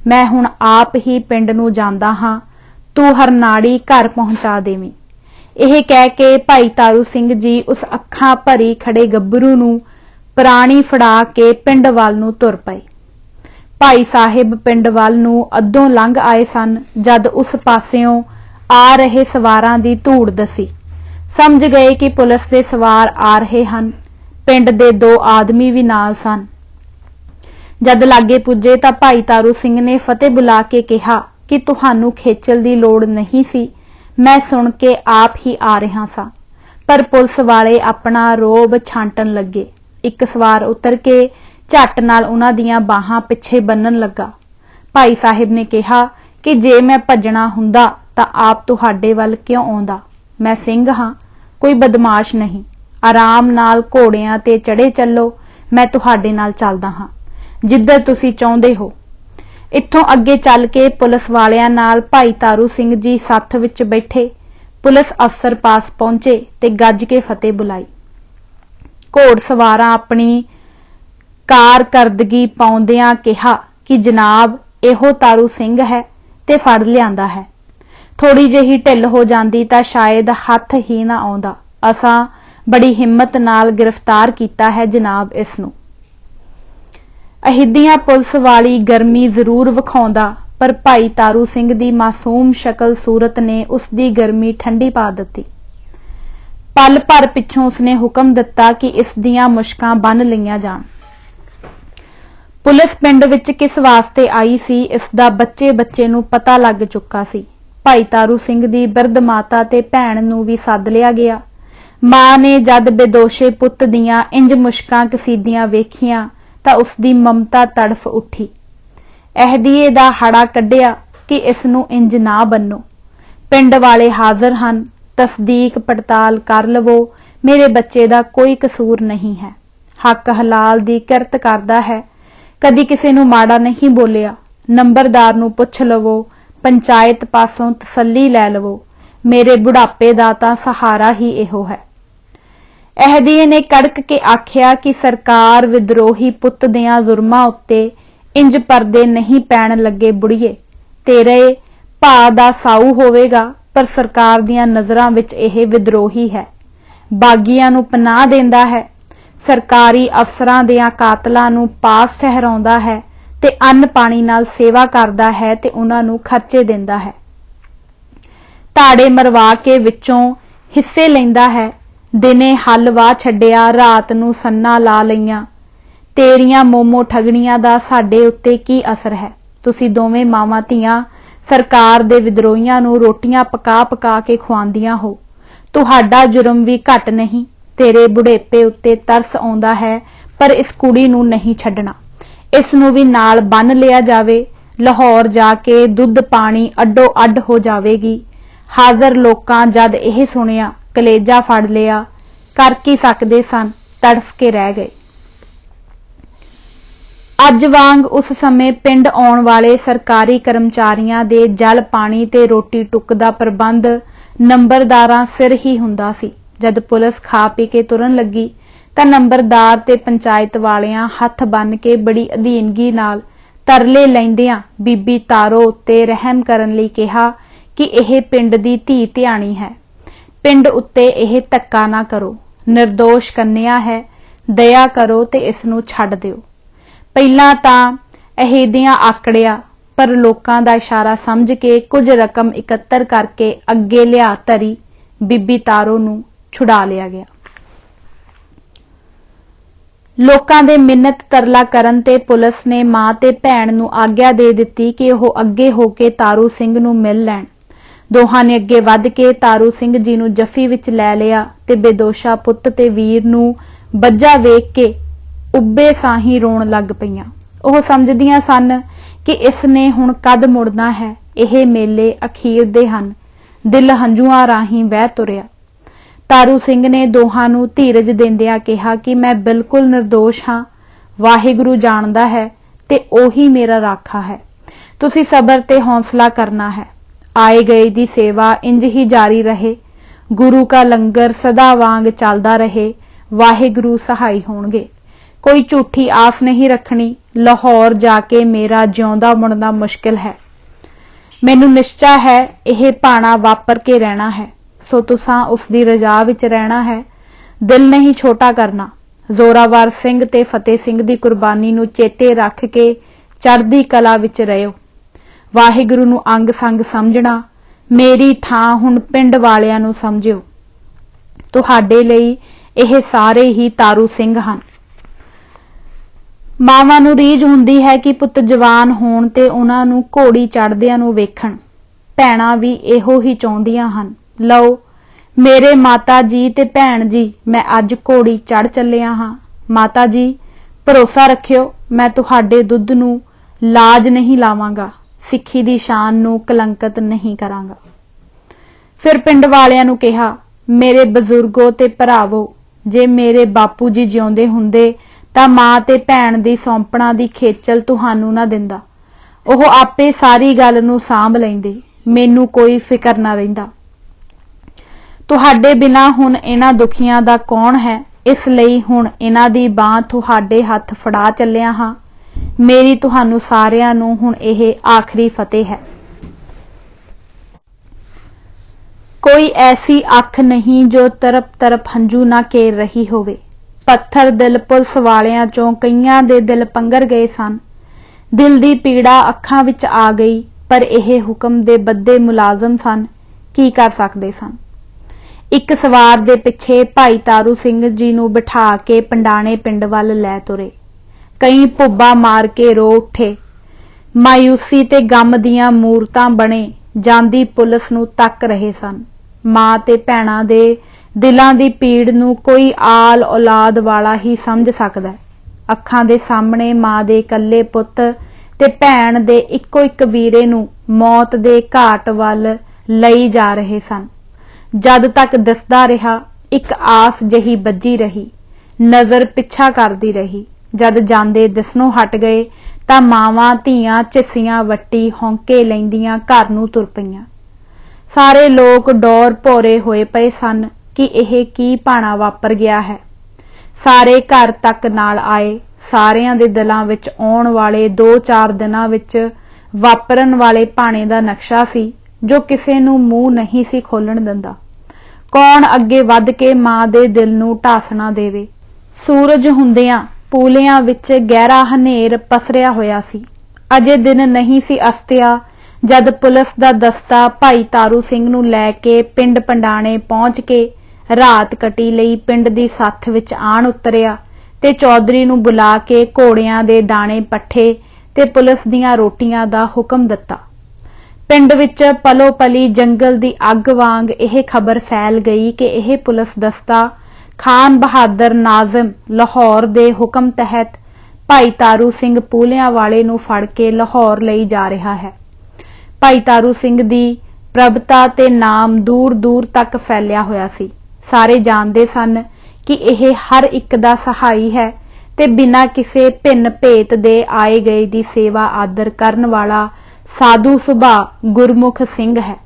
ਮੈਂ ਹੁਣ ਆਪ ਹੀ ਪਿੰਡ ਨੂੰ ਜਾਂਦਾ ਹਾਂ, ਤੂੰ ਹਰਨਾੜੀ ਘਰ ਪਹੁੰਚਾ ਦੇਵੀਂ। ਇਹ ਕਹਿ ਕੇ ਭਾਈ ਤਾਰੂ ਸਿੰਘ ਜੀ ਉਸ ਅੱਖਾਂ ਭਰੀ ਖੜੇ ਗੱਭਰੂ ਨੂੰ ਪ੍ਰਾਣੀ ਫੜਾ ਕੇ ਪਿੰਡ ਵੱਲ ਨੂੰ ਤੁਰ ਪਏ। ਭਾਈ ਸਾਹਿਬ ਪਿੰਡ ਵੱਲ ਨੂੰ ਅੱਧੋਂ ਲੰਘ ਆਏ ਸਨ ਜਦ ਉਸ ਪਾਸਿਓਂ ਆ ਰਹੇ ਸਵਾਰਾਂ ਦੀ ਧੂੜ ਦਸੀ। ਸਮਝ ਗਏ ਕਿ ਪੁਲਿਸ ਦੇ ਸਵਾਰ ਆ ਰਹੇ ਹਨ। ਪਿੰਡ ਦੇ 2 ਆਦਮੀ ਵੀ ਨਾਲ ਸਨ। ਜਦ ਲਾਗੇ ਪੁੱਜੇ ਤਾਂ ਭਾਈ ਤਾਰੂ ਸਿੰਘ ਨੇ ਫਤਿਹ ਬੁਲਾ ਕੇ ਕਿਹਾ ਕਿ ਤੁਹਾਨੂੰ ਖੇਚਲ ਦੀ ਲੋੜ ਨਹੀਂ ਸੀ, ਮੈਂ ਸੁਣ ਕੇ ਆਪ ਹੀ ਆ ਰਿਹਾ ਸਾਂ। ਪਰ ਪੁਲਿਸ ਵਾਲੇ ਆਪਣਾ ਰੋਬ ਛਾਂਟਣ ਲੱਗੇ। ਇੱਕ ਸਵਾਰ ਉਤਰ ਕੇ ਝੱਟ ਨਾਲ ਉਹਨਾਂ ਦੀਆਂ ਬਾਹਾਂ ਪਿੱਛੇ ਬੰਨਣ ਲੱਗਾ। ਭਾਈ ਸਾਹਿਬ ਨੇ ਕਿਹਾ ਕਿ ਜੇ ਮੈਂ ਭੱਜਣਾ ਹੁੰਦਾ ਤਾਂ ਆਪ ਤੁਹਾਡੇ ਵੱਲ ਕਿਉਂ ਆਉਂਦਾ। ਮੈਂ ਸਿੰਘ ਹਾਂ, ਕੋਈ ਬਦਮਾਸ਼ ਨਹੀਂ। ਆਰਾਮ ਨਾਲ ਘੋੜਿਆਂ ਤੇ ਚੜੇ ਚੱਲੋ, ਮੈਂ ਤੁਹਾਡੇ ਨਾਲ ਚੱਲਦਾ ਹਾਂ ਜਿੱਧਰ ਤੁਸੀਂ ਚਾਹੁੰਦੇ ਹੋ। ਇੱਥੋਂ ਅੱਗੇ ਚੱਲ ਕੇ ਪੁਲਿਸ ਵਾਲਿਆਂ ਨਾਲ ਭਾਈ ਤਾਰੂ ਸਿੰਘ ਜੀ ਸੱਥ ਵਿੱਚ ਬੈਠੇ। ਪੁਲਿਸ ਅਫਸਰ ਪਾਸ ਪਹੁੰਚੇ ਤੇ ਗੱਜ ਕੇ ਫਤਿਹ ਬੁਲਾਈ। ਘੋੜ ਸਵਾਰਾਂ ਆਪਣੀ ਕਾਰਕਰਦਗੀ ਪਾਉਂਦਿਆਂ ਕਿਹਾ ਕਿ ਜਨਾਬ ਇਹੋ ਤਾਰੂ ਸਿੰਘ ਹੈ ਤੇ ਫੜ ਲਿਆਂਦਾ ਹੈ। ਥੋੜੀ ਜਿਹੀ ਢਿੱਲ ਹੋ ਜਾਂਦੀ ਤਾਂ ਸ਼ਾਇਦ ਹੱਥ ਹੀ ਨਾ ਆਉਂਦਾ। ਅਸਾਂ ਬੜੀ ਹਿੰਮਤ ਨਾਲ ਗ੍ਰਿਫਤਾਰ ਕੀਤਾ ਹੈ ਜਨਾਬ ਇਸ ਨੂੰ। ਅਹਿਦੀਆਂ ਪੁਲਿਸ ਵਾਲੀ ਗਰਮੀ ਜ਼ਰੂਰ ਵਿਖਾਉਂਦਾ, ਪਰ ਭਾਈ ਤਾਰੂ ਸਿੰਘ ਦੀ ਮਾਸੂਮ ਸ਼ਕਲ ਸੂਰਤ ਨੇ ਉਸ ਦੀ ਗਰਮੀ ਠੰਡੀ ਪਾ ਦਿੱਤੀ। ਪਲ ਭਰ ਪਿੱਛੋਂ ਉਸਨੇ ਹੁਕਮ ਦਿੱਤਾ ਕਿ ਇਸ ਦੀਆਂ ਮੁਸ਼ਕਾਂ ਬੰਨ੍ਹ ਲਈਆਂ ਜਾਣ। ਪੁਲਿਸ ਪਿੰਡ ਵਿੱਚ ਕਿਸ ਵਾਸਤੇ ਆਈ ਸੀ ਇਸ ਦਾ ਬੱਚੇ ਨੂੰ ਪਤਾ ਲੱਗ ਚੁੱਕਾ ਸੀ। ਭਾਈ ਤਾਰੂ ਸਿੰਘ ਦੀ ਬਿਰਧ ਮਾਤਾ ਤੇ ਭੈਣ ਨੂੰ ਵੀ ਸੱਦ ਲਿਆ ਗਿਆ। मां ने जद बेदोशे पुत्त दियां इंज मुश्कां कसीदियां वेखियां तां उसदी ममता तड़फ उठी। अहदीए दा हड़ा कढिया कि इस नूं इंज ना बन्नो। पिंड वाले हाज़र हन, तसदीक पड़ताल कर लवो, मेरे बच्चे दा कोई कसूर नहीं है। हक हलाल दी किरत करदा है, कदी किसे नूं माड़ा नहीं बोलिया। नंबरदार नूं पुछ लवो, पंचायत पासों तसल्ली लै लवो, मेरे बुढ़ापे दा तां सहारा ही इहो है। अहदीए ने कड़क के आखिया कि सरकार विद्रोही पुत्त दियां जुर्मां उत्ते इंज परदे नहीं पैण लगे बुढ़िए। तेरे भा दा साऊ होवेगा, पर सरकार दियां नज़रां विच इह विद्रोही है। बागियां नूं पनाह देंदा है, सरकारी अफसरां दियां कातलां नूं पास ठहराउंदा है ते अन्न पानी नाल सेवा करदा है ते उन्हां नूं खर्चे देंदा है। ताड़े मरवा के विचों हिस्से लैंदा है। दिने हल वाह छड्डिया, रात नूं सन्ना ला लईआं। तेरियां मोमो ठगणियां दा साडे उत्ते की असर है? तुसीं दोवें मावां धीआं सरकार दे विद्रोहियां नूं रोटियां पका पका के खुआंदियां हो। तुहाडा जुर्म भी घट नहीं। तेरे बुढ़ेपे उत्ते तरस आउंदा है, पर इस कुड़ी नूं नहीं छड्डना। इस नूं भी नाल बन लिया जावे। लाहौर जाके दुध पानी अड्डो अड्ड हो जावेगी। हाज़र लोकां जद इह सुनिया कलेजा फड़ लिया। कर की सकदे सन, तड़फ के रह गए। अज वांग उस समय पिंड आउण वाले सरकारी कर्मचारियां दे जल पानी ते रोटी टुक दा प्रबंध नंबरदारां सिर ही हुंदा सी। जद पुलिस खा पी के तुरन लगी तां नंबरदार ते पंचायत वालियां हथ बन के बड़ी अधीनगी नाल तरले लैंदियां बीबी तारो उत्ते रहम करन लई कहा कि इह पिंड दी धी धियाणी है। पिंड उत्ते इह धक्का ना करो, निर्दोष कन्या है, दया करो ते इस नूं छड्ड दिओ। पहिलां तां अहेदियां आकड़िया, पर लोकां दा इशारा समझ के कुछ रकम इकत्तर करके अगे लिया धरी बीबी तारो नूं छुड़ा लिया गया। लोकां दे मिन्नत तरला करन ते पुलिस ने मां ते भैण नूं आग्या दे दित्ती कि ओह अगे हो के तारू सिंह नूं मिल लैण। दोहां ने अगे वध के तारू सिंह जी नूं जफी विच लै लिया ते बेदोशा पुत्त ते वीर नूं बज्जा वेख के उब्बे साही रोण लग पईआं। ओह समझदियां सन कि इस ने हुण कद मुड़ना है। इह मेले अखीर दे हन। दिल हंझुआं राहीं वह तुरिया। तारू सिंह ने दोहां नूं धीरज देंदियां कहा कि मैं बिल्कुल निर्दोष हां। वाहिगुरू जाणदा है ते ओही मेरा राखा है। तुसीं सबर ते हौसला करना है। आए गए दी सेवा इंज ही जारी रहे। गुरु का लंगर सदा वांग चलदा रहे। वाहिगुरू सहाय होणगे। कोई झूठी आस नहीं रखनी। लाहौर जाके मेरा जिउंदा मुड़ना मुश्किल है। मैनू निश्चा है यह भाणा वापर के रहना है। सो तुसां उसदी रजा विच रहना है। दिल नहीं छोटा करना। जोरावर सिंह ते फतेह सिंह दी कुर्बानी नूं चेते रख के चढ़दी कला विच रहियो। वाहिगुरू नूं अंग संग समझना। मेरी थां हुण पिंड वालियां नूं समझियो। तुहाडे लई यह सारे ही तारू सिंह हन। मावां नूं रीझ हुंदी है कि पुੱਤ जवान होण ते उन्हां नूं घोड़ी चढ़दियां नूं वेखण। भैणां भी इहो ही चाहुंदियां हन। लओ मेरे माता जी ते भैण जी, मैं अज घोड़ी चढ़ चलिया हां। माता जी भरोसा रखियो, मैं तुहाडे दुੱਧ नूं लाज नहीं लावांगा। सिੱਖੀ ਦੀ शान ਨੂੰ कलंकित नहीं करांगा। फिर पिंड वालियां ਨੂੰ कहा, मेरे बजुर्गो ते भरावो, जे मेरे बापू जी जिउंदे हुंदे तां मां ते भैण दी सौंपणा दी खेचल तुहानू ना दिंदा। ਉਹ आपे सारी गल ਨੂੰ ਸਾਂਭ ਲੈਂਦੇ। ਮੈਨੂੰ कोई फिकर ना रहिंदा। तुहाडे बिना हुण इन्हां दुखियां दा कौन है, इस लई हुण इन्हां दी बांह तुहाडे हत्थ फड़ा ਚੱਲਿਆ हां। मेरी तुहानू सारियां नू हुण यह आखिरी फतेह है। कोई ऐसी अख नहीं जो तरफ तरफ हंझू ना घेर रही होवे। पत्थर दिल पुलिस वालियां चों कईयां दे दिल पंगर गए सन। दिल दी पीड़ा अखां विच आ गई, पर यह हुक्म दे बद्दे मुलाजम सन, की कर सकदे सन। एक सवार दे पिछे भाई तारू सिंह जी नू बिठा के पंडाणे पिंड वल लै तुरे। कई भुब्बा मार के रो उठे। मायूसी ते गम दियां मूरतां बने जांदी पुलिस नू तक रहे सन। मां ते भैणां दे ਦਿਲਾਂ ਦੀ ਪੀੜ ਨੂੰ ਕੋਈ ਆਲ ਔਲਾਦ ਵਾਲਾ ਹੀ ਸਮਝ ਸਕਦਾ ਹੈ। ਅੱਖਾਂ ਦੇ ਸਾਹਮਣੇ ਮਾਂ ਦੇ ਇਕੱਲੇ ਪੁੱਤ ਤੇ ਭੈਣ ਦੇ ਇੱਕੋ ਇੱਕ ਵੀਰੇ ਨੂੰ ਮੌਤ ਦੇ ਘਾਟ ਵੱਲ ਲਈ ਜਾ ਰਹੇ ਸਨ। ਜਦ ਤੱਕ ਦਿਸਦਾ ਰਿਹਾ, ਇੱਕ ਆਸ ਜਿਹੀ ਬੱਝੀ ਰਹੀ, ਨਜ਼ਰ ਪਿੱਛਾ ਕਰਦੀ ਰਹੀ। ਜਦ ਜਾਂਦੇ ਦਿਸਣੋਂ ਹਟ ਗਏ ਤਾਂ ਮਾਵਾਂ ਧੀਆਂ ਝਿੱਸੀਆਂ ਵੱਟੀ ਹੌਂਕੇ ਲੈਂਦੀਆਂ ਘਰ ਨੂੰ ਤੁਰ ਪਈਆਂ। ਸਾਰੇ ਲੋਕ ਡੌਰ ਭੋਰੇ ਹੋਏ ਪਏ ਸਨ ਕਿ ਇਹ ਕੀ ਭਾਣਾ ਵਾਪਰ ਗਿਆ ਹੈ। ਸਾਰੇ ਘਰ ਤੱਕ ਨਾਲ ਆਏ। ਸਾਰਿਆਂ ਦੇ ਦਿਲਾਂ ਵਿੱਚ ਆਉਣ ਵਾਲੇ 2-4 ਦਿਨਾਂ ਵਿੱਚ ਵਾਪਰਨ ਵਾਲੇ ਭਾਣੇ ਦਾ ਨਕਸ਼ਾ ਸੀ ਜੋ ਕਿਸੇ ਨੂੰ ਮੂੰਹ ਨਹੀਂ ਸੀ ਖੋਲਣ ਦਿੰਦਾ। ਕੌਣ ਅੱਗੇ ਵੱਧ ਕੇ ਮਾਂ ਦੇ ਦਿਲ ਨੂੰ ਢਾਸਣਾ ਦੇਵੇ। ਸੂਰਜ ਹੁੰਦਿਆਂ ਪੂਲਿਆਂ ਵਿੱਚ ਗਹਿਰਾ ਹਨੇਰ ਪਸਰਿਆ ਹੋਇਆ ਸੀ। ਅਜੇ ਦਿਨ ਨਹੀਂ ਸੀ ਅਸਤਿਆ ਜਦ ਪੁਲਿਸ ਦਾ ਦਸਤਾ ਭਾਈ ਤਾਰੂ ਸਿੰਘ ਨੂੰ ਲੈ ਕੇ ਪਿੰਡ ਪੰਡਾਣੇ ਪਹੁੰਚ ਕੇ ਰਾਤ ਕੱਟੀ ਲਈ ਪਿੰਡ ਦੀ ਸੱਥ ਵਿੱਚ ਆਣ ਉਤਰਿਆ ਤੇ ਚੌਧਰੀ ਨੂੰ ਬੁਲਾ ਕੇ ਘੋੜਿਆਂ ਦੇ ਦਾਣੇ ਪੱਠੇ ਤੇ ਪੁਲਿਸ ਦੀਆਂ ਰੋਟੀਆਂ ਦਾ ਹੁਕਮ ਦਿੱਤਾ। ਪਿੰਡ ਵਿੱਚ ਪਲੋ ਪਲੀ ਜੰਗਲ ਦੀ ਅੱਗ ਵਾਂਗ ਇਹ ਖਬਰ ਫੈਲ ਗਈ ਕਿ ਇਹ ਪੁਲਿਸ ਦਸਤਾ ਖਾਨ ਬਹਾਦਰ ਨਾਜ਼ਮ ਲਾਹੌਰ ਦੇ ਹੁਕਮ ਤਹਿਤ ਭਾਈ ਤਾਰੂ ਸਿੰਘ ਪੂਲਿਆਂ ਵਾਲੇ ਨੂੰ ਫੜ ਕੇ ਲਾਹੌਰ ਲਈ ਜਾ ਰਿਹਾ ਹੈ। ਭਾਈ ਤਾਰੂ ਸਿੰਘ ਦੀ ਪ੍ਰਭਤਾ ਤੇ ਨਾਮ ਦੂਰ ਦੂਰ ਤੱਕ ਫੈਲਿਆ ਹੋਇਆ ਸੀ। ਸਾਰੇ ਜਾਣਦੇ ਸਨ ਕਿ ਇਹ ਹਰ ਇੱਕ ਦਾ ਸਹਾਈ ਹੈ ਤੇ ਬਿਨਾਂ ਕਿਸੇ ਭਿੰਨ ਭੇਤ ਦੇ ਆਏ ਗਏ ਦੀ ਸੇਵਾ ਆਦਰ ਕਰਨ ਵਾਲਾ ਸਾਧੂ ਸੁਭਾਅ ਗੁਰਮੁਖ ਸਿੰਘ ਹੈ।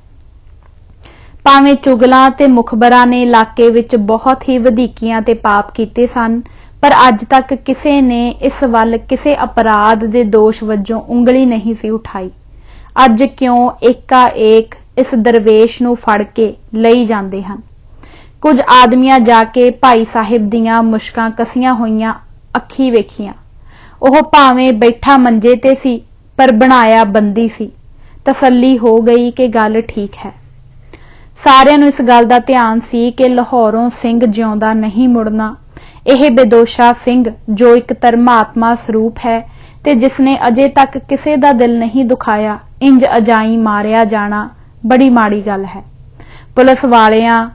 ਭਾਵੇਂ ਚੁਗਲਾਂ ਤੇ ਮੁਖਬਰਾਂ ਨੇ ਇਲਾਕੇ ਵਿੱਚ ਬਹੁਤ ਹੀ ਵਧੀਕੀਆਂ ਤੇ ਪਾਪ ਕੀਤੇ ਸਨ, ਪਰ ਅੱਜ ਤੱਕ ਕਿਸੇ ਨੇ ਇਸ ਵੱਲ ਕਿਸੇ ਅਪਰਾਧ ਦੇ ਦੋਸ਼ ਵਜੋਂ ਉਂਗਲੀ ਨਹੀਂ ਸੀ ਉਠਾਈ। ਅੱਜ ਕਿਉਂ ਏਕਾ-ਏਕ ਇਸ ਦਰਵੇਸ਼ ਨੂੰ ਫੜ ਕੇ ਲਈ ਜਾਂਦੇ ਹਨ। ਕੁਝ ਆਦਮੀਆਂ ਜਾ ਕੇ ਭਾਈ ਸਾਹਿਬ ਦੀਆਂ ਮੁਸ਼ਕਾਂ ਕਸੀਆਂ ਹੋਈਆਂ ਅੱਖੀਂ ਵੇਖੀਆਂ। ਉਹ ਭਾਵੇਂ ਬੈਠਾ ਮੰਜੇ ਤੇ ਸੀ ਪਰ ਬਣਾਇਆ ਬੰਦੀ ਸੀ। ਤਸੱਲੀ ਹੋ ਗਈ ਕਿ ਗੱਲ ਠੀਕ ਹੈ। ਸਾਰਿਆਂ ਨੂੰ ਇਸ ਗੱਲ ਦਾ ਧਿਆਨ ਸੀ ਕਿ ਲਾਹੌਰੋਂ ਸਿੰਘ ਜਿਉਂਦਾ ਨਹੀਂ ਮੁੜਨਾ। ਇਹ ਬੇਦੋਸ਼ਾ ਸਿੰਘ ਜੋ ਇੱਕ ਧਰਮਾਤਮਾ ਸਰੂਪ ਹੈ ਤੇ ਜਿਸਨੇ ਅਜੇ ਤੱਕ ਕਿਸੇ ਦਾ ਦਿਲ ਨਹੀਂ ਦੁਖਾਇਆ, ਇੰਜ ਅਜਾਈ ਮਾਰਿਆ ਜਾਣਾ ਬੜੀ ਮਾੜੀ ਗੱਲ ਹੈ। ਪੁਲਿਸ ਵਾਲਿਆਂ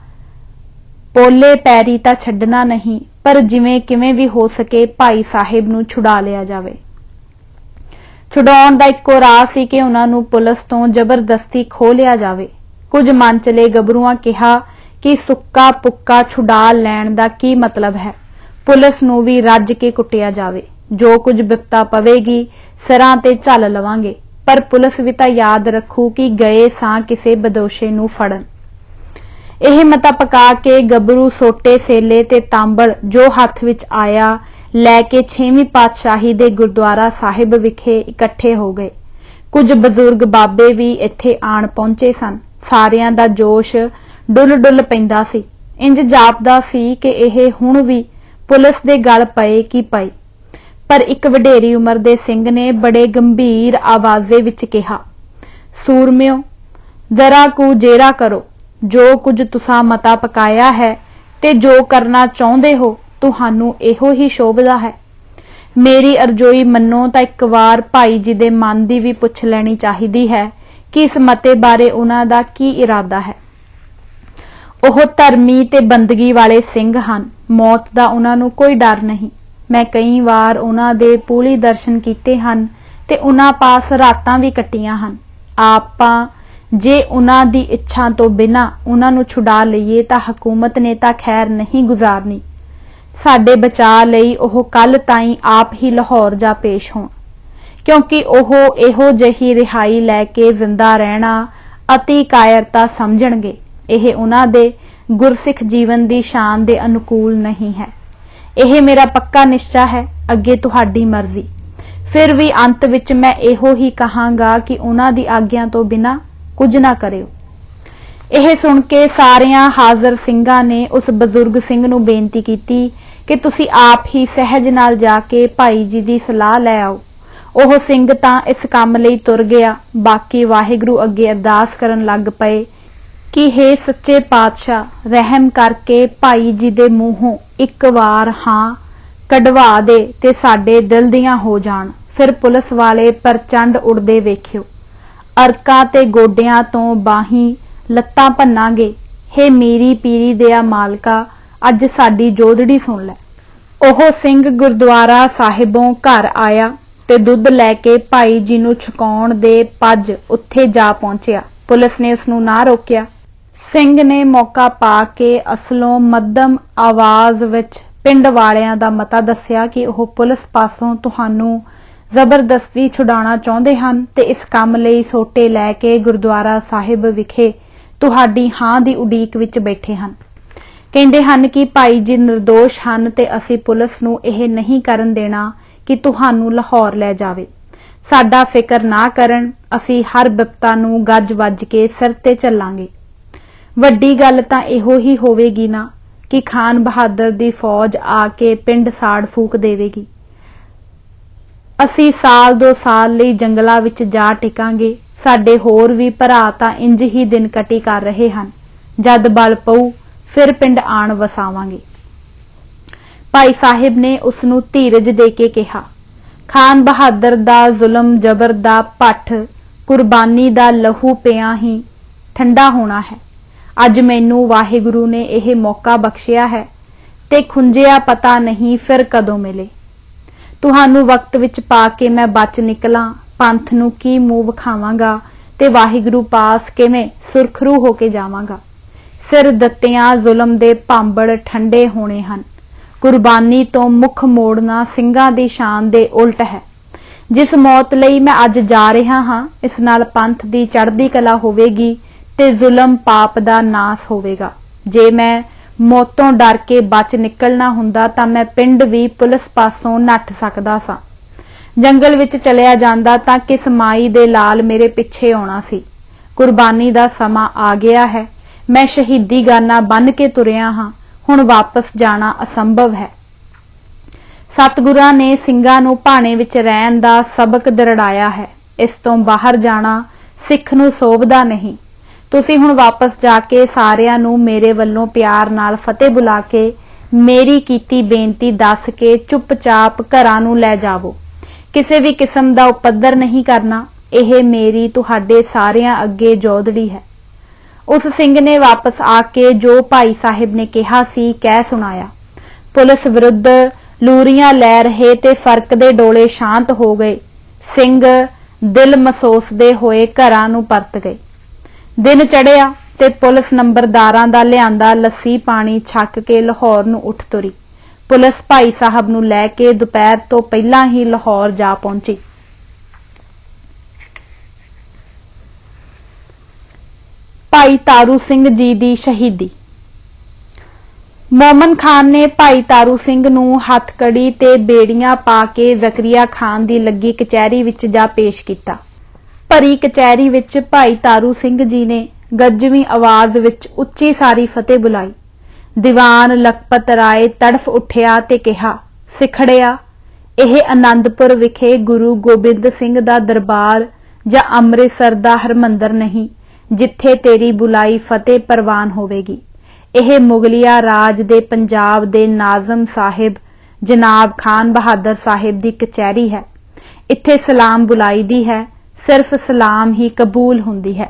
ਪੋਲੇ ਪੈਰੀ ਤਾਂ ਛੱਡਣਾ ਨਹੀਂ, ਪਰ ਜਿਵੇਂ ਕਿਵੇਂ ਵੀ ਹੋ ਸਕੇ ਭਾਈ ਸਾਹਿਬ ਨੂੰ ਛੁਡਾ ਲਿਆ ਜਾਵੇ। ਛੁਡਾਉਣ ਦਾ ਇੱਕੋ ਰਾਹ ਸੀ ਕਿ ਉਹਨਾਂ ਨੂੰ ਪੁਲਿਸ ਤੋਂ ਜ਼ਬਰਦਸਤੀ ਖੋਹ ਲਿਆ ਜਾਵੇ। ਕੁਝ ਮਨਚਲੇ ਗੱਭਰੂਆਂ ਕਿਹਾ ਕਿ ਸੁੱਕਾ ਪੁੱਕਾ ਛੁਡਾ ਲੈਣ ਦਾ ਕੀ ਮਤਲਬ ਹੈ, ਪੁਲਿਸ ਨੂੰ ਵੀ ਰੱਜ ਕੇ ਕੁੱਟਿਆ ਜਾਵੇ। ਜੋ ਕੁਝ ਬਿਪਤਾ ਪਵੇਗੀ ਸਿਰਾਂ ਤੇ ਝੱਲ ਲਵਾਂਗੇ, ਪਰ ਪੁਲਿਸ ਵੀ ਤਾਂ ਯਾਦ ਰੱਖੂ ਕਿ ਗਏ ਸਾਂ ਕਿਸੇ ਬਦੋਸ਼ੇ ਨੂੰ ਫੜਨ। ਇਹ ਮਤਾ ਪਕਾ ਕੇ ਗੱਭਰੂ ਸੋਟੇ ਸੇਲੇ ਤੇ ਤਾਂਬੜ ਜੋ ਹੱਥ ਵਿੱਚ ਆਇਆ ਲੈ ਕੇ 6ਵੀਂ ਪਾਤਸ਼ਾਹੀ ਦੇ ਗੁਰਦੁਆਰਾ ਸਾਹਿਬ ਵਿਖੇ ਇਕੱਠੇ ਹੋ ਗਏ। ਕੁਝ ਬਜ਼ੁਰਗ ਬਾਬੇ ਵੀ ਇੱਥੇ ਆਣ ਪਹੁੰਚੇ ਸਨ। ਸਾਰਿਆਂ ਦਾ ਜੋਸ਼ ਡੁੱਲ ਡੁੱਲ ਪੈਂਦਾ ਸੀ। ਇੰਜ ਜਾਪਦਾ ਸੀ ਕਿ ਇਹ ਹੁਣ ਵੀ ਪੁਲਿਸ ਦੇ ਗਲ ਪਏ ਕੀ ਪਏ। ਪਰ ਇੱਕ ਵਡੇਰੀ ਉਮਰ ਦੇ ਸਿੰਘ ਨੇ ਬੜੇ ਗੰਭੀਰ ਆਵਾਜ਼ੇ ਵਿੱਚ ਕਿਹਾ, ਸੂਰਮਿਓ, ਜ਼ਰਾ ਕੁ ਜੇਰਾ ਕਰੋ। ਜੋ ਕੁਝ ਤੁਸਾਂ ਮਤਾ ਪਕਾਇਆ ਹੈ ਤੇ ਜੋ ਕਰਨਾ ਚਾਹੁੰਦੇ ਹੋ, ਤੁਹਾਨੂੰ ਇਹੋ ਹੀ ਸ਼ੋਭਦਾ ਹੈ। ਮੇਰੀ ਅਰਜ਼ੋਈ ਮੰਨੋ ਤਾਂ ਇੱਕ ਵਾਰ ਭਾਈ ਜੀ ਦੇ ਮਨ ਦੀ ਵੀ ਪੁੱਛ ਲੈਣੀ ਚਾਹੀਦੀ ਹੈ ਕਿ ਇਸ ਮਤੇ ਬਾਰੇ ਉਹਨਾਂ ਦਾ ਕੀ ਇਰਾਦਾ ਹੈ। ਉਹ ਧਰਮੀ ਤੇ ਬੰਦਗੀ ਵਾਲੇ ਸਿੰਘ ਹਨ। ਮੌਤ ਦਾ ਉਹਨਾਂ ਨੂੰ ਕੋਈ ਡਰ ਨਹੀਂ। ਮੈਂ ਕਈ ਵਾਰ ਉਹਨਾਂ ਦੇ ਪੂਲੀ ਦਰਸ਼ਨ ਕੀਤੇ ਹਨ ਤੇ ਉਹਨਾਂ ਪਾਸ ਰਾਤਾਂ ਵੀ ਕੱਟੀਆਂ ਹਨ। ਆਪਾਂ ਜੇ ਉਹਨਾਂ ਦੀ ਇੱਛਾ ਤੋਂ ਬਿਨਾਂ ਉਹਨਾਂ ਨੂੰ ਛੁਡਾ ਲਈਏ ਤਾਂ ਹਕੂਮਤ ਨੇ ਤਾਂ ਖੈਰ ਨਹੀਂ ਗੁਜ਼ਾਰਨੀ। ਸਾਡੇ ਬਚਾਅ ਲਈ ਉਹ ਕੱਲ ਤਾਈਂ ਆਪ ਹੀ ਲਾਹੌਰ ਜਾ ਪੇਸ਼ ਹੋਣ, ਕਿਉਂਕਿ ਉਹ ਇਹੋ ਜਿਹੀ ਰਿਹਾਈ ਲੈ ਕੇ ਜ਼ਿੰਦਾ ਰਹਿਣਾ ਅਤੀ ਕਾਇਰਤਾ ਸਮਝਣਗੇ। ਇਹ ਉਹਨਾਂ ਦੇ ਗੁਰਸਿੱਖ ਜੀਵਨ ਦੀ ਸ਼ਾਨ ਦੇ ਅਨੁਕੂਲ ਨਹੀਂ ਹੈ। ਇਹ ਮੇਰਾ ਪੱਕਾ ਨਿਸ਼ਚਾ ਹੈ। ਅੱਗੇ ਤੁਹਾਡੀ ਮਰਜ਼ੀ। ਫਿਰ ਵੀ ਅੰਤ ਵਿੱਚ ਮੈਂ ਇਹੋ ਹੀ ਕਹਾਂਗਾ ਕਿ ਉਹਨਾਂ ਦੀ ਆਗਿਆ ਤੋਂ ਬਿਨਾਂ ਕੁਝ ਨਾ ਕਰਿਓ। ਇਹ ਸੁਣ ਕੇ ਸਾਰਿਆਂ ਹਾਜ਼ਰ ਸਿੰਘਾਂ ਨੇ ਉਸ ਬਜ਼ੁਰਗ ਸਿੰਘ ਨੂੰ ਬੇਨਤੀ ਕੀਤੀ ਕਿ ਤੁਸੀਂ ਆਪ ਹੀ ਸਹਿਜ ਨਾਲ ਜਾ ਕੇ ਭਾਈ ਜੀ ਦੀ ਸਲਾਹ ਲੈ ਆਓ। ਉਹ ਸਿੰਘ ਤਾਂ ਇਸ ਕੰਮ ਲਈ ਤੁਰ ਗਿਆ। ਬਾਕੀ ਵਾਹਿਗੁਰੂ ਅੱਗੇ ਅਰਦਾਸ ਕਰਨ ਲੱਗ ਪਏ ਕਿ ਹੇ ਸੱਚੇ ਪਾਤਸ਼ਾਹ, ਰਹਿਮ ਕਰਕੇ ਭਾਈ ਜੀ ਦੇ ਮੂੰਹੋਂ ਇੱਕ ਵਾਰ ਹਾਂ ਕਢਵਾ ਦੇ ਤੇ ਸਾਡੇ ਦਿਲ ਦੀਆਂ ਹੋ ਜਾਣ। ਫਿਰ ਪੁਲਿਸ ਵਾਲੇ ਪ੍ਰਚੰਡ ਉੜਦੇ ਵੇਖਿਓ। ਅਰਕਾਂ ਤੇ ਗੋਡਿਆਂ ਤੋਂ ਬਾਹੀਂ ਲੱਤਾਂ ਭੰਨਾਂਗੇ। हे मेरी पीरी दिया मालका, अज साडी जोदड़ी सुन लै। ओह सिंह गुरुद्वारा साहिबों घर आया ते दुध लैके भाई जी नूं छकाउण दे पज उत्थे जा पहुंचिया। पुलिस ने उसनूं ना रोकिया। सिंह ने मौका पा के असलों मध्यम आवाज विच पिंड वालियां दा मता दस्सिया कि ओह पुलिस पासों तुहानूं जबरदस्ती छुडाना चाहुंदे हन ते इस काम लई सोटे लैके गुरुद्वारा साहिब विखे तुहाडी हां दी उडीक विच बैठे हन। कहंदे हन कि भाई जी निर्दोष हन ते असीं पुलिस नूं यह नहीं करन देना कि तुहानूं लाहौर लै जावे। साडा फिकर ना करन, असीं हर बिपता नूं गज वज के सिर ते झल्लांगे। वड्डी गल तां इहो ही होवेगी ना कि खान बहादुर दी फौज आके पिंड साड़ फूक देवेगी। असीं साल 2 साल लई जंगलां विच जा टिकांगे। साडे होर भी भरा तां इंज ही दिन कटी कर रहे हन। जद बल पऊ फिर पिंड आण वसावांगे। भाई साहिब ने उसनूं धीरज दे के कहा, खान बहादुर दा जुल्म जबर दा भट्ठ कुर्बानी दा लहू पिया ही ठंडा होना है। अज मैनू वाहिगुरू ने यह मौका बख्शिया है ते खुंजिया पता नहीं फिर कदों मिले। तुहानू वक्त विच पा के मैं बच निकला, पंथ नूं की मूँह विखावांगा ते वाहिगुरू पास किवें सुरखरू होके जावांगा। सिर दत्तियां जुल्म दे भांबड़ ठंडे होने हन। कुर्बानी तो मुख मोड़ना ਸਿੰਘਾਂ ਦੀ शान दे उल्ट है। जिस मौत लई मैं अज जा रहा हां, इस नाल पंथ दी चढ़दी कला होवेगी ते जुल्म पाप दा नास होवेगा। जे मैं मौतों डर के बच निकलना हुंदा तां मैं पिंड भी पुलिस पासों नੱਠ सकदा सां। जंगल विच चलिया जांदा तां किस माई दे लाल मेरे पिछे आउणा सी। कुर्बानी दा समा आ गया है। मैं शहीदी गाना बन के तुरिया हां, हुण वापस जाना असंभव है। सतगुरां ने ਸਿੰਘਾਂ ਨੂੰ ਭਾਣੇ विच रहण दा सबक दरड़ाया है। इस तों बाहर जाना सिख नूं सोभदा नहीं। तुसीं हुण वापस जाके सारिਆਂ ਨੂੰ मेरे वल्लों प्यार नाल फतेह बुला के मेरी कीती बेनती दस के चुपचाप घरां नूं लै जावो। किसी भी किस्म दा उपद्र नहीं करना। यह मेरी तुहाडे सारिਆਂ अगे जोदड़ी है। उस सिंह ने वापस आके जो भाई साहिब ने कहा सी कह सुनाया। पुलिस विरुद्ध लूरियां लै रहे ते फर्क दे डोले शांत हो गए। सिंह दिल मसोसदे होए घरां नूं परत गए। दिन चढ़िया ते पुलिस नंबरदारां दा लिआंदा लस्सी पानी छक के लाहौर नूं उठ तुरी। पुलिस भाई साहब नूं लै के दोपहर तो पहलां ही लाहौर जा पहुंची। भाई तारू सिंह जी दी शहीदी। मोमन खान ने भाई तारू सिंह नूं हथकड़ी ते बेड़ियां पा के जकरिया खान दी लगी कचहरी विच जा पेश किया। भरी कचहरी विच भाई तारू सिंह जी ने गजवीं आवाज विच उच्ची सारी फतेह बुलाई। दीवान लखपत राय तड़फ उठिया ते कहा, सिखड़िया, यह आनंदपुर विखे गुरु गोबिंद सिंह दा दरबार जां अमृतसर दा हरमंदर नहीं जिथे तेरी बुलाई फतेह परवान होवेगी। यह मुगलिया राज दे पंजाब दे नाजम साहिब जनाब खान बहादुर साहिब दी कचहरी है। इत्थे सलाम बुलाई दी है, सिर्फ सलाम ही कबूल हुंदी है।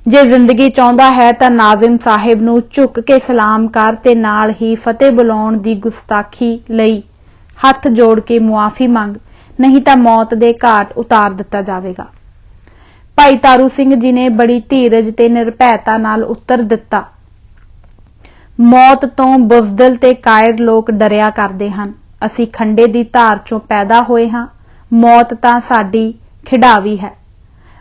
जे जिंदगी चाहुंदा है तां नाजिम साहिब नूं झुक के सलाम कर ते नाल ही फतेह बुलाउण दी गुस्ताखी लई हथ जोड़ के मुआफी मंग, नहीं तां मौत दे घाट उतार दिता जावेगा। भाई तारू सिंह जी ने बड़ी धीरज ते निरभैता नाल उत्तर दिता। मौत तो बुजदिल ते कायर लोग डरिया करदे हन। असीं खंडे दी धार चों पैदा होए हां। मौत तां साडी खिडावी है।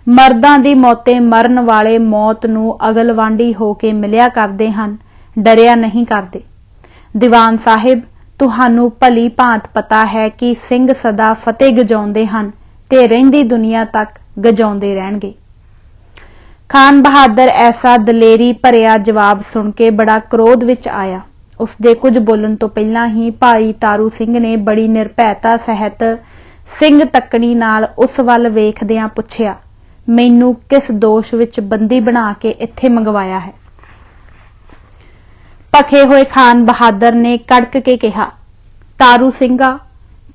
मर्दां दी मौते मरण वाले मौत नूं अगलवांडी हो के मिलिया करदे हन, डरिया नहीं करदे। दीवान साहिब, तुहानूं भली भांत पता है कि सिंह सदा फतेह गजाउंदे हन ते रहिंदी दुनिया तक गजाउंदे रहणगे। खान बहादुर ऐसा दलेरी भरिया जवाब सुन के बड़ा क्रोध विच आया। उसदे कुछ बोलण तो पहलां ही भाई तारू सिंह ने बड़ी निरभैता सहित सिंह तकनी नाल उस वल वेखदियां पुछिया, मैनू किस दोष विच बंदी बना के इत्थे मंगवाया है। भखे होए खान बहादुर ने कड़क के कहा, तारू सिंघा,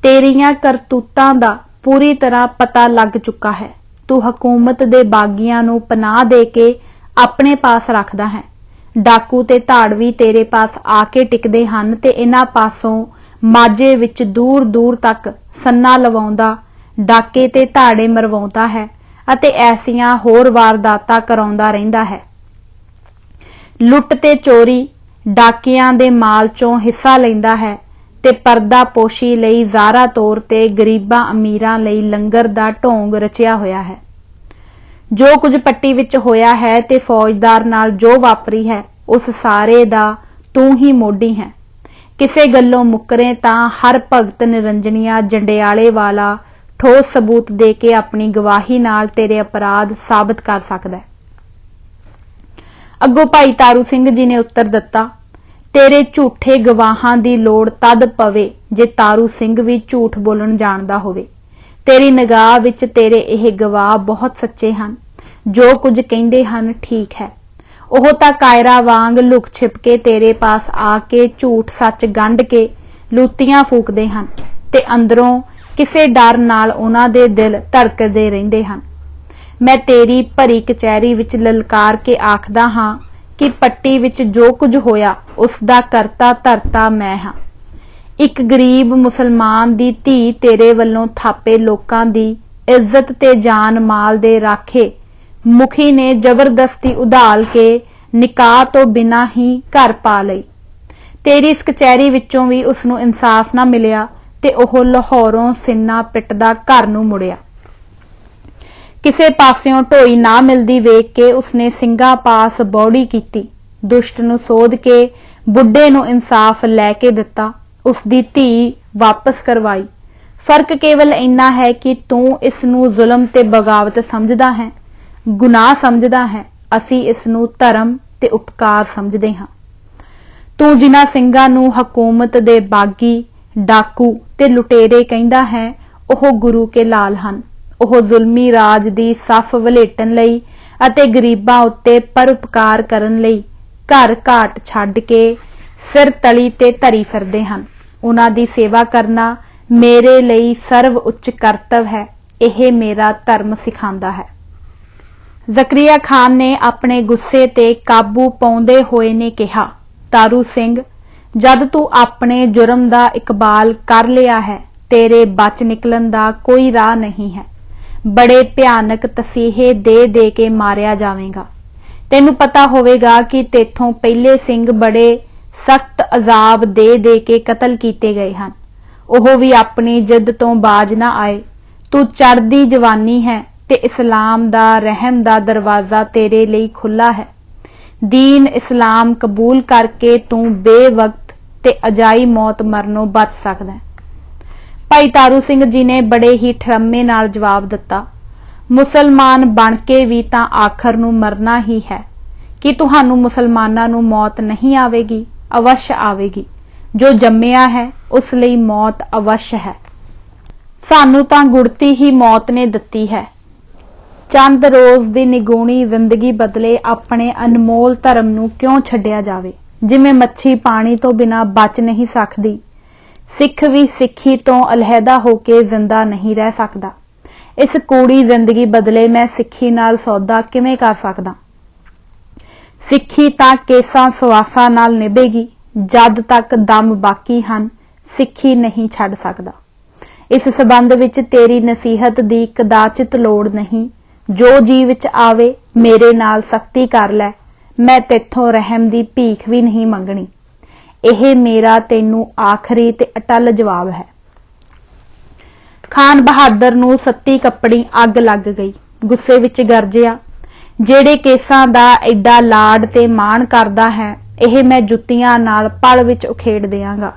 तेरियां करतूतां दा पूरी तरह पता लग चुका है। तू हुकूमत दे बागियां नूं पनाह दे के अपने पास रखदा है। डाकू ते धाड़वी तेरे पास आके टिकदे हन ते इन्हां पासों माजे विच दूर दूर तक सन्ना लवाउंदा डाके ते धाड़े मरवाउंदा है अते ऐसियां होर वारदातां कराउंदा रहिंदा है। लुੱਟ ते चोरी डाकियां दे माल चों हिस्सा लैंदा है ते परदा पोशी लई ज़ारा तौर ते गरीबां अमीरां लई लंगर दा ढोंग रचिया होया है। जो कुछ पट्टी विच होया है ते फौजदार नाल जो वापरी है उस सारे दा तू ही मोढी है। किसे गल्लों मुकरे तां हर भगत निरंजनिया जंडियाले वाला ठोस सबूत दे के अपनी गवाही नाल तेरे अपराध साबित कर सकदा है। अगों भाई तारू सिंह जी ने उत्तर दिता, तेरे झूठे गवाहां दी लोड़ तद पवे जे तारू सिंह भी झूठ बोलण जाणदा होवे। तेरी निगाह विच तेरे यह गवाह बहुत सच्चे हन, जो कुछ कहिंदे हन ठीक है। ओह तां कायरा वांग लुक छिप के तेरे पास आके झूठ सच गंढ के लूतियां फूकदे हन ते अंदरों किसे डर नाल उन्हां दे दिल धड़कदे रहिंदे हन। मैं तेरी भरी कचहरी विच ललकार के आखदा हां कि पट्टी विच जो कुछ होया उसदा करता धरता मैं हां। एक गरीब मुसलमान दी धी तेरे वल्लों थापे लोकां दी इज्जत ते जान माल दे राखे मुखी ने जबरदस्ती उधाल के निकाह तो बिना ही घर पा लई। तेरी इस कचहरी विचों भी उसनूं इंसाफ ना मिलिया ते ओह लाहौरों सिन्ना पिटदा घर नूं मुड़िया। किसे पासियों ढोई ना मिलदी वेख के उसने सिंघां पास बौड़ी कीती, दुष्ट नूं सोध के बुढ़े नूं इंसाफ लैके दिता, उसदी धी वापस करवाई। फर्क केवल इन्ना है कि तू इसनूं जुल्म ते बगावत समझदा है, गुनाह समझदा है, असी इसनूं धर्म ते उपकार समझदे हां। तू जिन्हां ਸਿੰਘਾਂ ਨੂੰ ਹਕੂਮਤ ਦੇ ਬਾਗੀ डाकू ते लुटेरे ਕਹਿੰਦਾ है ਉਹ गुरु के लाल ਹਨ। ਉਹ ਜ਼ੁਲਮੀ ਰਾਜ ਦੀ ਸਫ ਵਲੇਟਣ ਲਈ ਅਤੇ ਗਰੀਬਾਂ ਉੱਤੇ ਪਰਉਪਕਾਰ ਕਰਨ ਲਈ ਘਰ ਘਾਟ ਛੱਡ ਕੇ ਸਿਰ ਤਲੀ ਤੇ ਧਰੀ ਫਿਰਦੇ ਹਨ। ਉਹਨਾਂ ਦੀ ਸੇਵਾ ਕਰਨਾ ਮੇਰੇ ਲਈ ਸਰਵ ਉੱਚ ਕਰਤਵ ਹੈ, ਇਹ ਮੇਰਾ ਧਰਮ ਸਿਖਾਉਂਦਾ ਹੈ। ਜ਼ਕਰੀਆ ਖਾਨ ਨੇ ਆਪਣੇ ਗੁੱਸੇ ਤੇ ਕਾਬੂ ਪਾਉਂਦੇ ਹੋਏ ਨੇ ਕਿਹਾ, ਤਾਰੂ ਸਿੰਘ, ਜਦ ਤੂੰ ਆਪਣੇ ਜੁਰਮ ਦਾ ਇਕਬਾਲ ਕਰ ਲਿਆ ਹੈ, ਤੇਰੇ ਬਚ ਨਿਕਲਣ ਦਾ ਕੋਈ ਰਾਹ ਨਹੀਂ ਹੈ। ਬੜੇ ਭਿਆਨਕ ਤਸੀਹੇ ਦੇ ਦੇ ਕੇ ਮਾਰਿਆ ਜਾਵੇਗਾ। ਤੈਨੂੰ ਪਤਾ ਹੋਵੇਗਾ ਕਿ ਤੇਥੋਂ ਪਹਿਲੇ ਸਿੰਘ ਬੜੇ ਸਖਤ ਅਜ਼ਾਬ ਦੇ ਦੇ ਕੇ ਕਤਲ ਕੀਤੇ ਗਏ ਹਨ। ਉਹ ਵੀ ਆਪਣੀ ਜਿੱਦ ਤੋਂ ਬਾਜ ਨਾ ਆਏ। ਤੂੰ ਚੜ੍ਹਦੀ ਜਵਾਨੀ ਹੈ ਤੇ ਇਸਲਾਮ ਦਾ ਰਹਿਮ ਦਾ ਦਰਵਾਜ਼ਾ ਤੇਰੇ ਲਈ ਖੁੱਲਾ ਹੈ। दीन इस्लाम कबूल करके तू बेवक्त ते अजाई मौत मरनों बच सकदा है। भाई तारू सिंह जी ने बड़े ही ठरम्मे नाल जवाब दिता, मुसलमान बन के भी तां आखर नूं मरना ही है। कि तुहानूं मुसलमानां नूं मौत नहीं आवेगी? अवश्य आवेगी। जो जम्मिया है उस लई मौत अवश्य है। सानूं तां गुड़ती ही मौत ने दित्ती है। चंद रोज दी निगूणी जिंदगी बदले अपने अनमोल धर्म नूं क्यों छड्डिया जावे? जिवें मच्छी पानी तो बिना बच नहीं सकदी, सिख भी सिक्खी तो अलहदा होके जिंदा नहीं रह सकदा। इस कूड़ी जिंदगी बदले मैं सिक्खी नाल सौदा किवें कर सकदा? सिक्खी तां केसां सवासां नाल निभेगी, जद तक दम बाकी हन सिक्खी नहीं छड्ड सकदा। इस संबंध विच तेरी नसीहत दी कदाचित लोड़ नहीं। जो जी विच आवे मेरे नाल सख्ती कर लै, मैं तेथों रहम दी भीख भी नहीं मंगनी। यह मेरा तेनू आखरी ते अटल जवाब है। खान बहादुर नूं सत्ती कपड़ी अग लग गई। गुस्से विच गरजिया, जेड़े केसां दा एडा लाड ते माण करदा है, यह मैं जुत्तियां नाल पल विच उखेड़ देवांगा।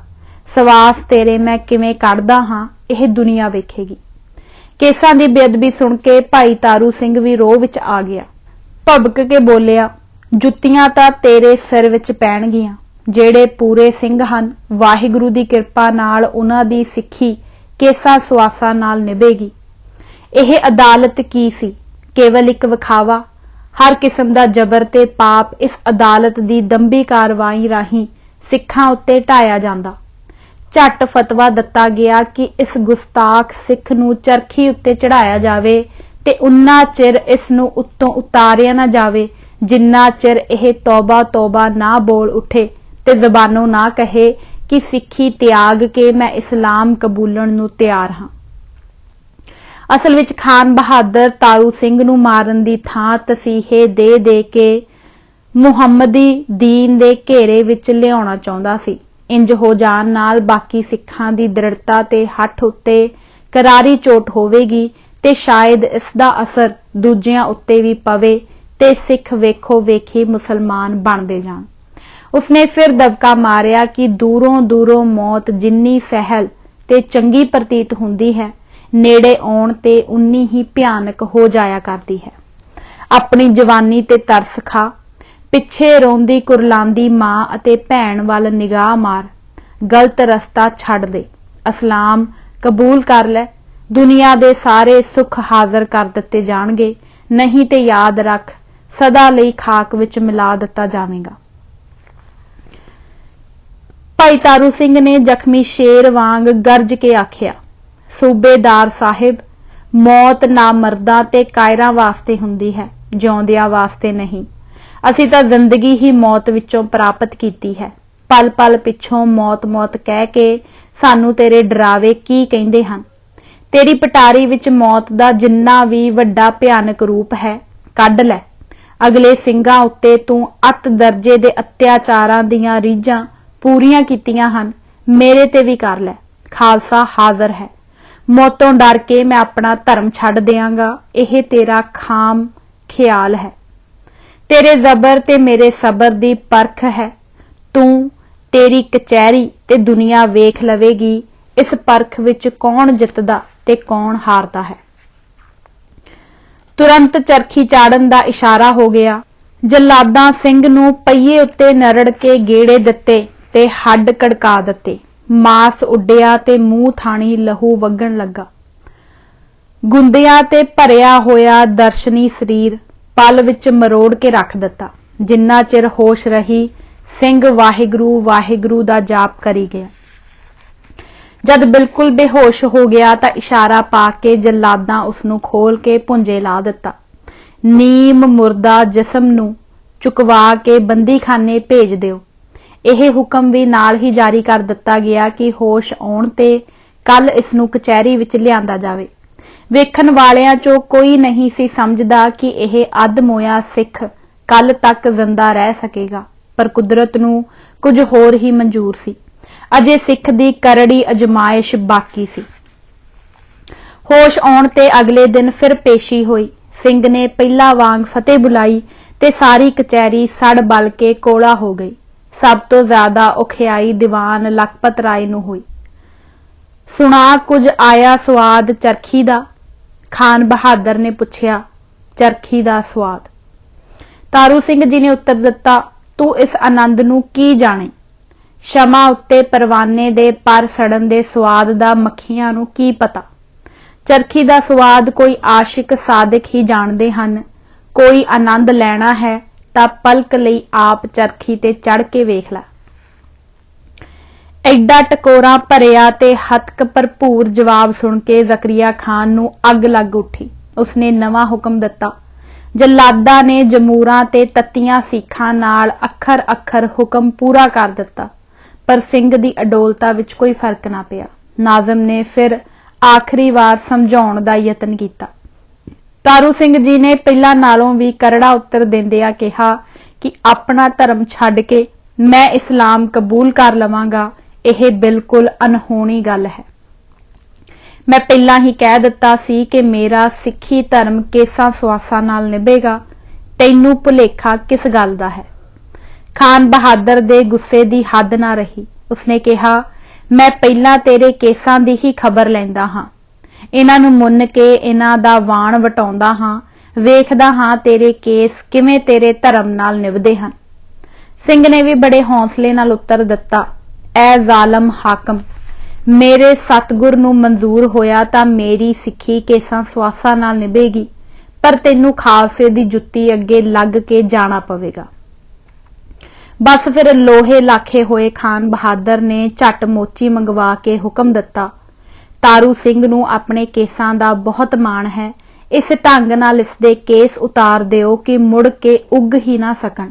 सवास तेरे मैं किवें कढदा हां, यह दुनिया वेखेगी। केसां दी बेअदबी सुन के भाई तारू सिंह भी रोह विच आ गया। भबक के बोलिया, जुत्तियां तां तेरे सिर विच पैणगियां। जेड़े पूरे सिंह हन, वाहिगुरू दी किरपा नाल उन्हां दी सिੱਖੀ केसां सुआसां नाल निभेगी। यह अदालत की सी? केवल एक विखावा। हर किस्म दा जबर ते पाप इस अदालत दी दंभी कारवाई राहीं सिखां उत्ते ढाया जांदा। झट फतवा दिता गया कि इस गुस्ताख सिख नूं चरखी उत्ते चढ़ाया जावे ते उन्ना चिर इस नूं उत्तों उतारिया ना जावे जिन्ना चिर यह तौबा तौबा ना बोल उठे ते जबानों ना कहे कि सिੱਖੀ त्याग के मैं इस्लाम कबूलण नूं तैयार हाँ। असल विच खान बहादुर तारू सिंह नूं मारन दी थां तसीहे दे के मुहम्मदी दीन दे घेरे विच लियाउणा चाहुंदा सी। इंज हो जाण नाल बाकी सिखां दी दृढ़ता ते हठ उत्ते करारी चोट होवेगी ते शायद इसदा असर दूजियां उत्ते भी पवे ते सिख वेखो वेखी मुसलमान बनदे जाण। उसने फिर दबका मारिया कि दूरों दूरों मौत जिन्नी सहल ते चंगी प्रतीत हुंदी है, नेड़े आउण ते उन्नी ही भयानक हो जाया करती है। अपनी जवानी ते तरस खा, पिछे रोंदी कुरलांदी मां अते भैण वल निगाह मार, गलत रस्ता छड्ड दे, इस्लाम कबूल कर लै, दुनिया दे सारे सुख हाज़र कर दिते जाणगे, नहीं ते याद रख सदा लई खाक विच मिला दिता जावेगा। भाई तारू सिंह ने जख्मी शेर वांग गरज के आखिया, सूबेदार साहिब, मौत ना मर्दां ते कायरां वास्ते हुंदी है, जिउंदियां वास्ते नहीं। असीं तां जिंदगी ही मौत विचों प्राप्त कीती है। पल पल पिछों मौत मौत कह के सानू तेरे डरावे की कहिंदे हन। तेरी पटारी विच मौत दा जिन्ना भी वड्डा भयानक रूप है, कढ लै। अगले ਸਿੰਘਾਂ उत्ते तूं अत दर्जे दे अत्याचारां दीयां रीझां पूरीआं कीतियां हन, मेरे ते भी कर लै। खालसा हाज़र है। मौतों डर के मैं अपना धर्म छड्ड दियांगा, यह तेरा खाम ख्याल है। तेरे जबर ते मेरे सबर दी परख है। तू तेरी कचहरी ते दुनिया वेख लवेगी इस परख विच कौन जितदा ते कौन हारदा है। तुरंत चरखी चाड़न दा इशारा हो गया। जल्लादां सिंह नूं पईए उत्ते नरड़ के गेड़े दिते ते हड्ड कड़का दिते। मास उड्डिया ते मूंह थाणी लहू वगण लगा। गुंदियां ते भरिया होया दर्शनी शरीर पल विच मरोड़ के रख दिता। जिन्ना चिर होश रही सिंह वाहिगुरू दा जाप करी गया। जद बिल्कुल बेहोश हो गया तां इशारा पा के जल्लादां उसनूं खोल के भुंजे ला दिता। नीम मुर्दा जिसम नूं चुकवा के बंदीखाने भेज दिओ। यह हुक्म भी नाल ही जारी कर दिता गया कि होश आउण ते कल इसनूं कचहरी विच लिआंदा जावे। वेखण वालियां चों कोई नहीं सी समझदा कि यह अधमोया सिख कल तक जिंदा रह सकेगा, पर कुदरत नूं कुछ होर ही मंजूर सी। अजे सिख दी करड़ी अजमाइश बाकी सी। होश आउण ते अगले दिन फिर पेशी हुई। सिंह ने पहला वांग फतेह बुलाई ते सारी कचहरी सड़ बल के कोला हो गई। सब तो ज्यादा औखियाई दीवान लखपत राय नूं हुई। सुना कुछ आया स्वाद चरखी दा? खान बहादुर ने पुछया। चरखी दा स्वाद? तारू सिंह जी ने उत्तर दिता, तू इस आनंद नूं की जाने? शमा उत्ते परवाने दे पर सड़न दे स्वाद दा मक्खियां नूं की पता। चरखी दा स्वाद कोई आशिक सादिक ही जानदे हन। कोई आनंद लैना है तां पलक लई आप चरखी ते चढ़ के वेख लै। एडा टकोरा भरिया ते हतक भरपूर जवाब सुन के जकरिया खान नूं अग लग उठी। उसने नवां हुक्म दिता। जल्लादा ने जमूरां ते तत्तियां सीखां नाल अखर अखर हुक्म पूरा कर दिता, पर सिंह दी अडोलता विच कोई फर्क ना पिया। नाज़िम ने फिर आखिरी वार समझाउण दा यतन कीता। तारू सिंह जी ने पहला नालों भी करड़ा उत्तर देंदिया कहा कि अपना धर्म छड्ड के मैं इस्लाम कबूल कर लवांगा, यह बिल्कुल अनहोनी गल है। मैं पहला ही कह दिता सी कि मेरा सिखी धर्म केसां सुआसां नाल निभेगा। तैनूं भुलेखा किस गल दा है? खान बहादुर दे गुस्से दी हद ना रही। उसने कहा, मैं पहला तेरे केसां दी ही खबर लैंदा हां। इन्हां नूं मुन्न के इन्हां दा वाण वटाउंदा हां, वेखदा हां तेरे केस किवें तेरे धर्म नाल निभदे हन। सिंह ने भी बड़े हौसले नाल उत्तर दिता, ऐ जालम हाकम, मेरे सतगुर नूं मंजूर होया तां मेरी सिखी केसां सुआसां नाल निभेगी, पर तैनूं खालसे दी जुत्ती अगे लग के जाना पवेगा। बस फिर लोहे लाखे होए खान बहादुर ने झट मोची मंगवा के हुक्म दिता, तारू सिंह नूं अपने केसां दा बहुत माण है, इस ढंग नाल इसदे केस उतार दिओ कि मुड़ के उग ही ना सकण।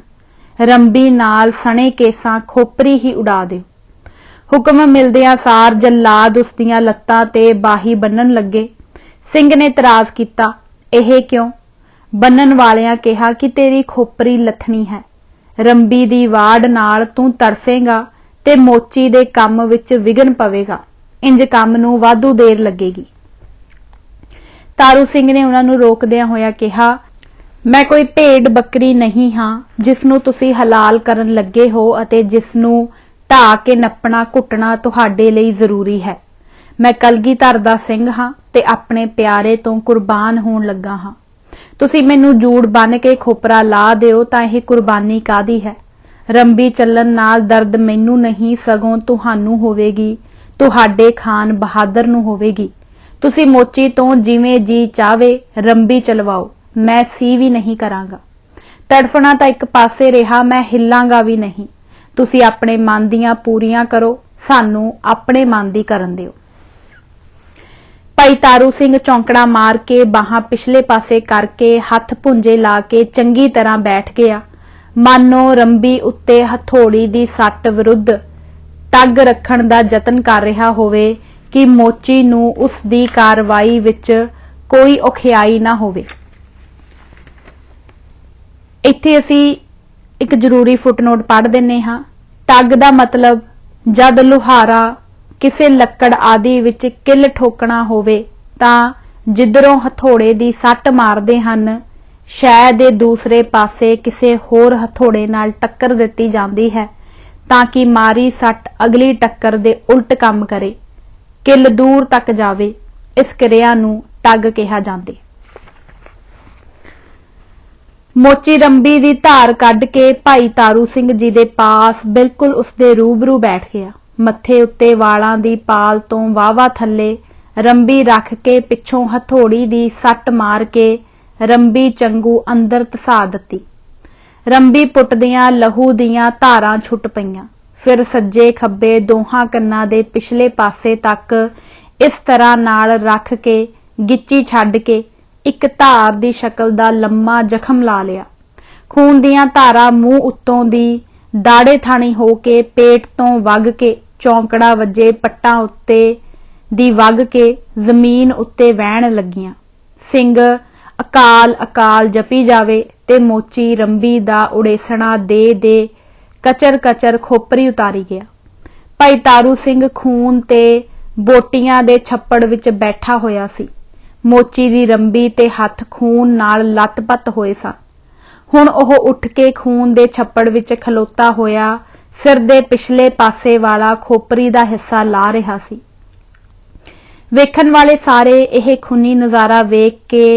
रंबी नाल सणे केसां खोपरी ही उड़ा दिओ। हुक्म मिलदियां सार जल्लाद उसदियां लत्तां ते बाही बन्नण लगे। सिंह ने इतराज कीता, ਇਹ क्यों? बन्नण वालियां कहा कि तेरी खोपरी लथनी है। रंबी दी वाड़ नाल तूं तड़फेगा ते मोची दे काम विच विघन पवेगा। इंज काम नूं वाधू देर लगेगी। तारू सिंह ने उन्हां नूं रोकदियां होया कहा, मैं कोई भेड़ बकरी नहीं हाँ जिस नूं तुसीं हलाल करन लगे हो अते जिस नूं ढा के नपना घुटना तुहाडे लई जरूरी है। मैं कलगीधर दा सिंह हाँ ते अपने प्यारे तो कुर्बान होण लगा हाँ। तुसीं मैनूं जूड़ बन के खोपरा ला दिओ तां इह कुर्बानी कादी है? रंबी चलन नाल दर्द मैनूं नहीं सगों तुहानूं होवेगी, तुहाडे खान बहादुर नूं होवेगी। तुसीं मोची तो जिवें जी चाहे रंबी चलवाओ, मैं सी भी नहीं करांगा। तड़फना तां इक पासे रहा, मैं हिलांगा भी नहीं। तुसीं अपने मन दीआं पूरीआं करो, सानूं अपने मन दी करन दिओ। भाई तारू सिंह चौंकड़ा मार के बाहां पिछले पासे करके हथ भुंजे ला के चंगी तरह बैठ गया, मानो रंबी उत्ते हथौड़ी दी सੱਟ विरुद्ध टग रखण दा यतन कर रहा होवे कि मोची नूं उस दी कार्रवाई विच कोई औखियाई ना होवे। इत्थे असीं एक जरूरी फुटनोट पढ़ दिंने हां। टग दा मतलब जद लुहारा किसे लक्कड़ आदि विच किल ठोकना होवे तां जिधरों हथौड़े दी सੱਟ मारदे हन, शै दे दूसरे पासे किसे होर हथौड़े नाल टक्कर दित्ती जांदी है तां कि मारी सੱਟ अगली टक्कर दे उल्ट काम करे, किल दूर तक जावे। इस क्रिया नूं टग कहा जांदे। मोची रंबी दी धार कढ के भाई तारू सिंह जी दे पास बिल्कुल उसदे रूबरू बैठ गया। मत्थे उत्ते वालां दी पाल तो वाहवा थल्ले रंबी रख के पिछों हथौड़ी दी सੱਟ मार के रंबी चंगू अंदर धसा दित्ती। रंबी पुटदियां लहू दियां धारां छुट पईयां। फिर सज्जे खब्बे दोहां कन्नां दे पिछले पासे तक इस तरह नाल रख के गिच्ची छड्ड के एक धार दी शक्ल दा लम्मा जख्म ला लिया। खून दियां धारां मूंह उत्तों दी दाड़े थाणी हो के पेट तो वग के चौंकड़ा वजे पट्टां उत्ते दी वग के जमीन उत्ते वहण लगियां। सिंह अकाल अकाल जपी जावे ते मोची रंबी दा उड़ेसणा दे दे कचर कचर खोपरी उतारी गया। भाई तारू सिंह खून ते बोटियां दे छप्पड़ विच बैठा होया सी। मोची दी रंबी ते हथ खून नाल लत-पत होए सन। हुण ओह उठ के खून दे छप्पड़ विच खलोता होया सिर दे पिछले पासे वाला खोपरी दा हिस्सा ला रहा सी। वेखण वाले सारे यह खूनी नज़ारा वेख के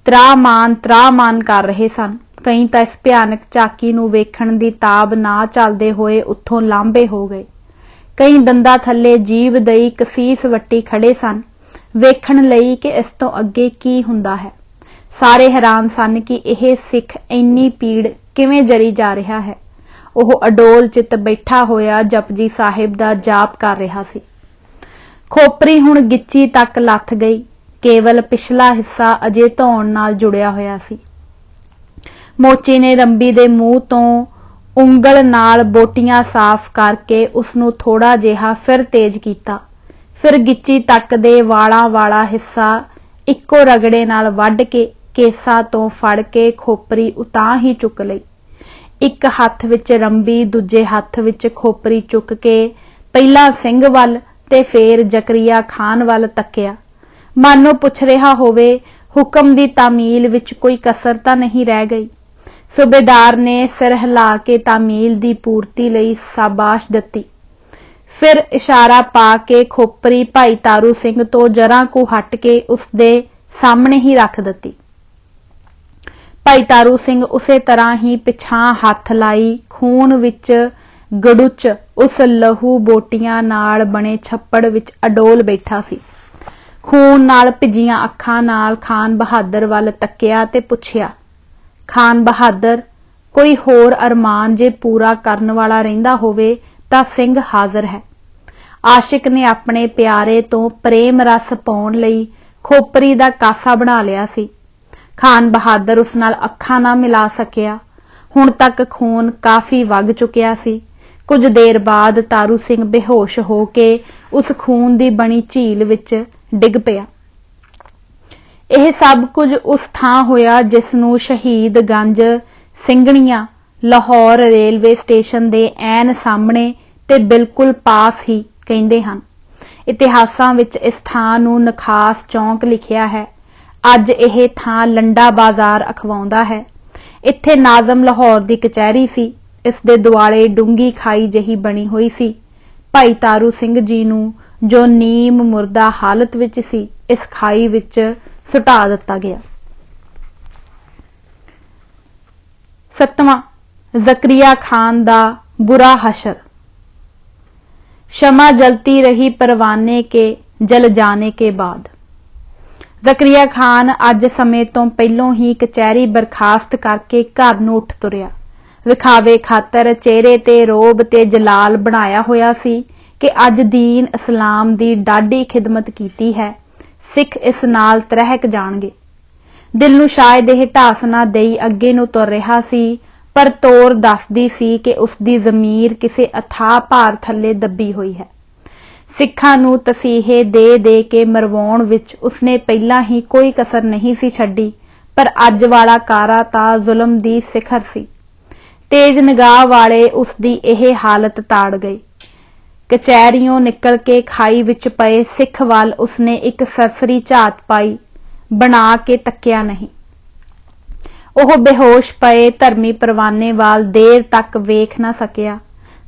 त्रामान कर रहे सन। कई तां इस भयानक झाकी नूं वेखण दी ताब ना चलदे होए उत्थों लांभे हो गए। कई दंदा थल्ले जीभ दई कसीस वट्टी खड़े सन वेखण लई कि इस तों अगे की हुंदा है। सारे हैरान सन कि यह सिख इन्नी पीड़ किवें जरी जा रहा है। ओह अडोल चित बैठा होया जपजी साहिब दा जाप कर रहा सी। खोपरी हुण गिच्ची तक लथ गई, केवल पिछला हिस्सा अजे धौण नाल जुड़िया होया सी। मोची ने रंबी दे मूँह तो उंगल नाल बोटियां साफ करके उसनूं थोड़ा जिहा फिर तेज कीता। फिर गिच्ची तक दे वाला वाला हिस्सा इक्को रगड़े नाल वढ के केसा तो फड़ के खोपरी उतां ही चुक लई। एक हथ विच रंबी, दूजे हथ विच खोपरी चुक के पहला सिंह वल ते फिर जकरिया खान वल तकिया, मानो पुछ रहा होवे हुक्म दी तामील विच कोई कसर तां नहीं रह गई। सूबेदार ने सिर हिला के तामील दी पूर्ति लई शाबाश दित्ती। फिर इशारा पा के खोपरी भाई तारू सिंह तो जरा को हट के उसदे सामने ही रख दित्ती। भाई तारू सिंह उसे तरह ही पिछां हथ लाई खून विच गड़ुच उस लहू बोटियां नाल बने छप्पड़ विच अडोल बैठा सी। खून नाल भिजियां अखां नाल खान बहादुर वल तकिया ते पुछया, खान बहादुर, कोई होर अरमान जे पूरा करन वाला रहिंदा होवे तां सिंह हाज़र है। आशिक ने अपने प्यारे तो प्रेम रस पाउण लई खोपरी दा कासा बना लिया सी। खान बहादुर उस नाल अखां ना मिला सकिया। हुण तक खून काफी वग चुकिया सी। कुछ देर बाद तारू सिंह बेहोश हो के उस खून दी बनी झील विच डिग पिया। यह सब कुछ उस थां होया जिस नूं शहीद गंज ਸਿੰਘਣੀਆਂ लाहौर रेलवे स्टेशन दे ऐन सामने ते बिल्कुल पास ही कहंदे हन। इतिहासां विच इस थां नूं नखास चौंक लिखिया है। अज यह थां लंडा बाजार अखवाउंदा है। इत्थे नाज़म लाहौर दी कचहरी सी। इस दे दुआले डूंगी खाई जही बनी हुई सी। भाई तारू सिंह जी नूं जो नीम मुर्दा हालत विच सी, इस खाई विच सुटा दिता गया। 7वां ज़करिया खान दा बुरा हशर। शमा जलती रही परवाने के जल जाने के बाद। ज़करिया खान अज समय तो पहलों ही कचहरी बरखास्त करके घर नूं उठ तुरिया। विखावे खातर चेहरे ते रोब ते जलाल बनाया होया सी कि अज दीन इस्लाम दी डाढी खिदमत कीती है। सिख इस नाल तरहक जाणगे। दिल नूं शायद यह ढास ना देई अगे नूं तुर रहा सी, पर तोर दसदी सी कि उसदी ज़मीर किसे अथाह भार थल्ले दबी हुई है। सिखां नूं तसीहे दे दे के मरवाउण विच उसने पहलां ही कोई कसर नहीं सी छड्डी, पर अज वाला कारा तां जुल्म दी सिखर सी। तेज निगाह वाले उसदी यह हालत ताड़ गई। कचहरियों निकल के खाई विच पए सिख वाल उसने एक सरसरी झात पाई, बना के तकिया नहीं। ओह बेहोश पए धर्मी परवाने वाल देर तक वेख ना सकिया।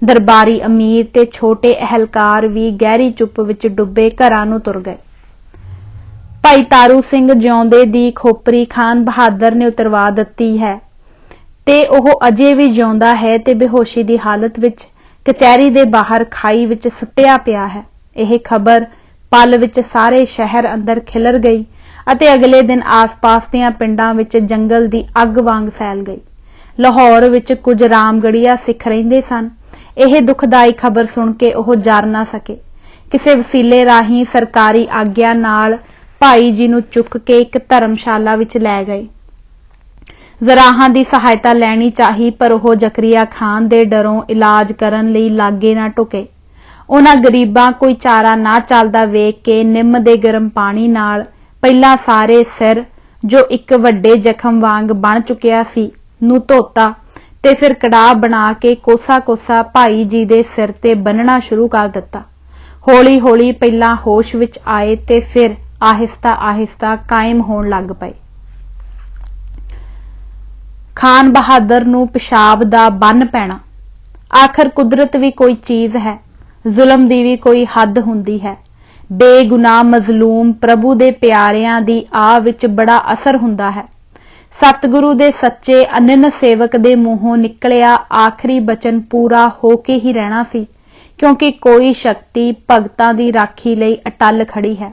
दरबारी अमीर ते छोटे अहलकार भी गहरी चुप विच डुबे घरां नूं तुर गए। भाई तारू सिंह जिउंदे दी खोपरी खान बहादुर ने उतरवा दित्ती है ते ओह अजे भी जिउंदा है ते बेहोशी दी हालत विच कचहरी दे बाहर खाई विच सुट्टिया पिया है। यह खबर पल विच सारे शहर अंदर खिलर गई अते अगले दिन आस पास दियां पिंडां विच जंगल दी अग वांग फैल गई। लाहौर विच कुछ रामगढ़िया सिख रहिंदे सन। यह दुखदाई खबर सुन के ओह जर ना सके। किसे वसीले राही सरकारी आग्या नाल भाई जी नूं चुक के एक धर्मशाला विच लै गए। जराहां दी सहायता लैनी चाही, पर ओह ज़करिया खान दे डरों इलाज करन लई लागे ना टुके। उन्हां गरीबां कोई चारा ना चलदा वेख के निम दे गरम पानी नाल पहला सारे सिर जो एक वड्डे जख्म वांग बन चुकिया सी नूं धोता ते फिर कड़ाह बना के कोसा कोसा भाई जी दे सिर ते बन्नना शुरू कर दिता। हौली हौली पहला होश विच आए ते फिर आहिस्ता आहिस्ता कायम होण लग पए। खान बहादुर नूं पेशाब दा बन पैना। आखिर कुदरत भी कोई चीज है, जुल्म दी भी कोई हद हुंदी है। बेगुनाह मजलूम प्रभु दे प्यारियां दी आ विच बड़ा असर हुंदा है। सतगुरु दे सच्चे अनन्य सेवक दे मूहों निकलिया आखिरी बचन पूरा हो के ही रहना सी, क्योंकि कोई शक्ति भगतां दी राखी लई अटल खड़ी है।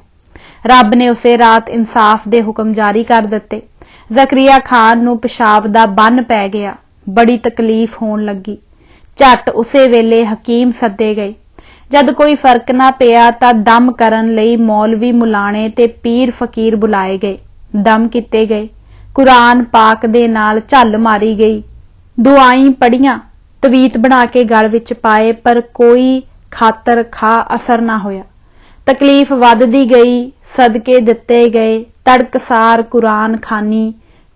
रब ने उसे रात इंसाफ दे हुक्म जारी कर दिते। ज़करिया खान नूं पेशाब दा बन पै गया। बड़ी तकलीफ होण लगी। झट उसे वेले हकीम सद्दे गए। जद कोई फर्क ना पिया तां दम करन लई मौलवी मुलाणे ते पीर फकीर बुलाए गए। दम किते गए। कुरान पाक दे नाल झल मारी गई। दुआई पढ़ियां, तवीत बना के गल विच पाए, पर कोई खातर खा असर ना होया। तकलीफ वधदी गई। सदके दिते गए। तड़कसार कुरान खानी,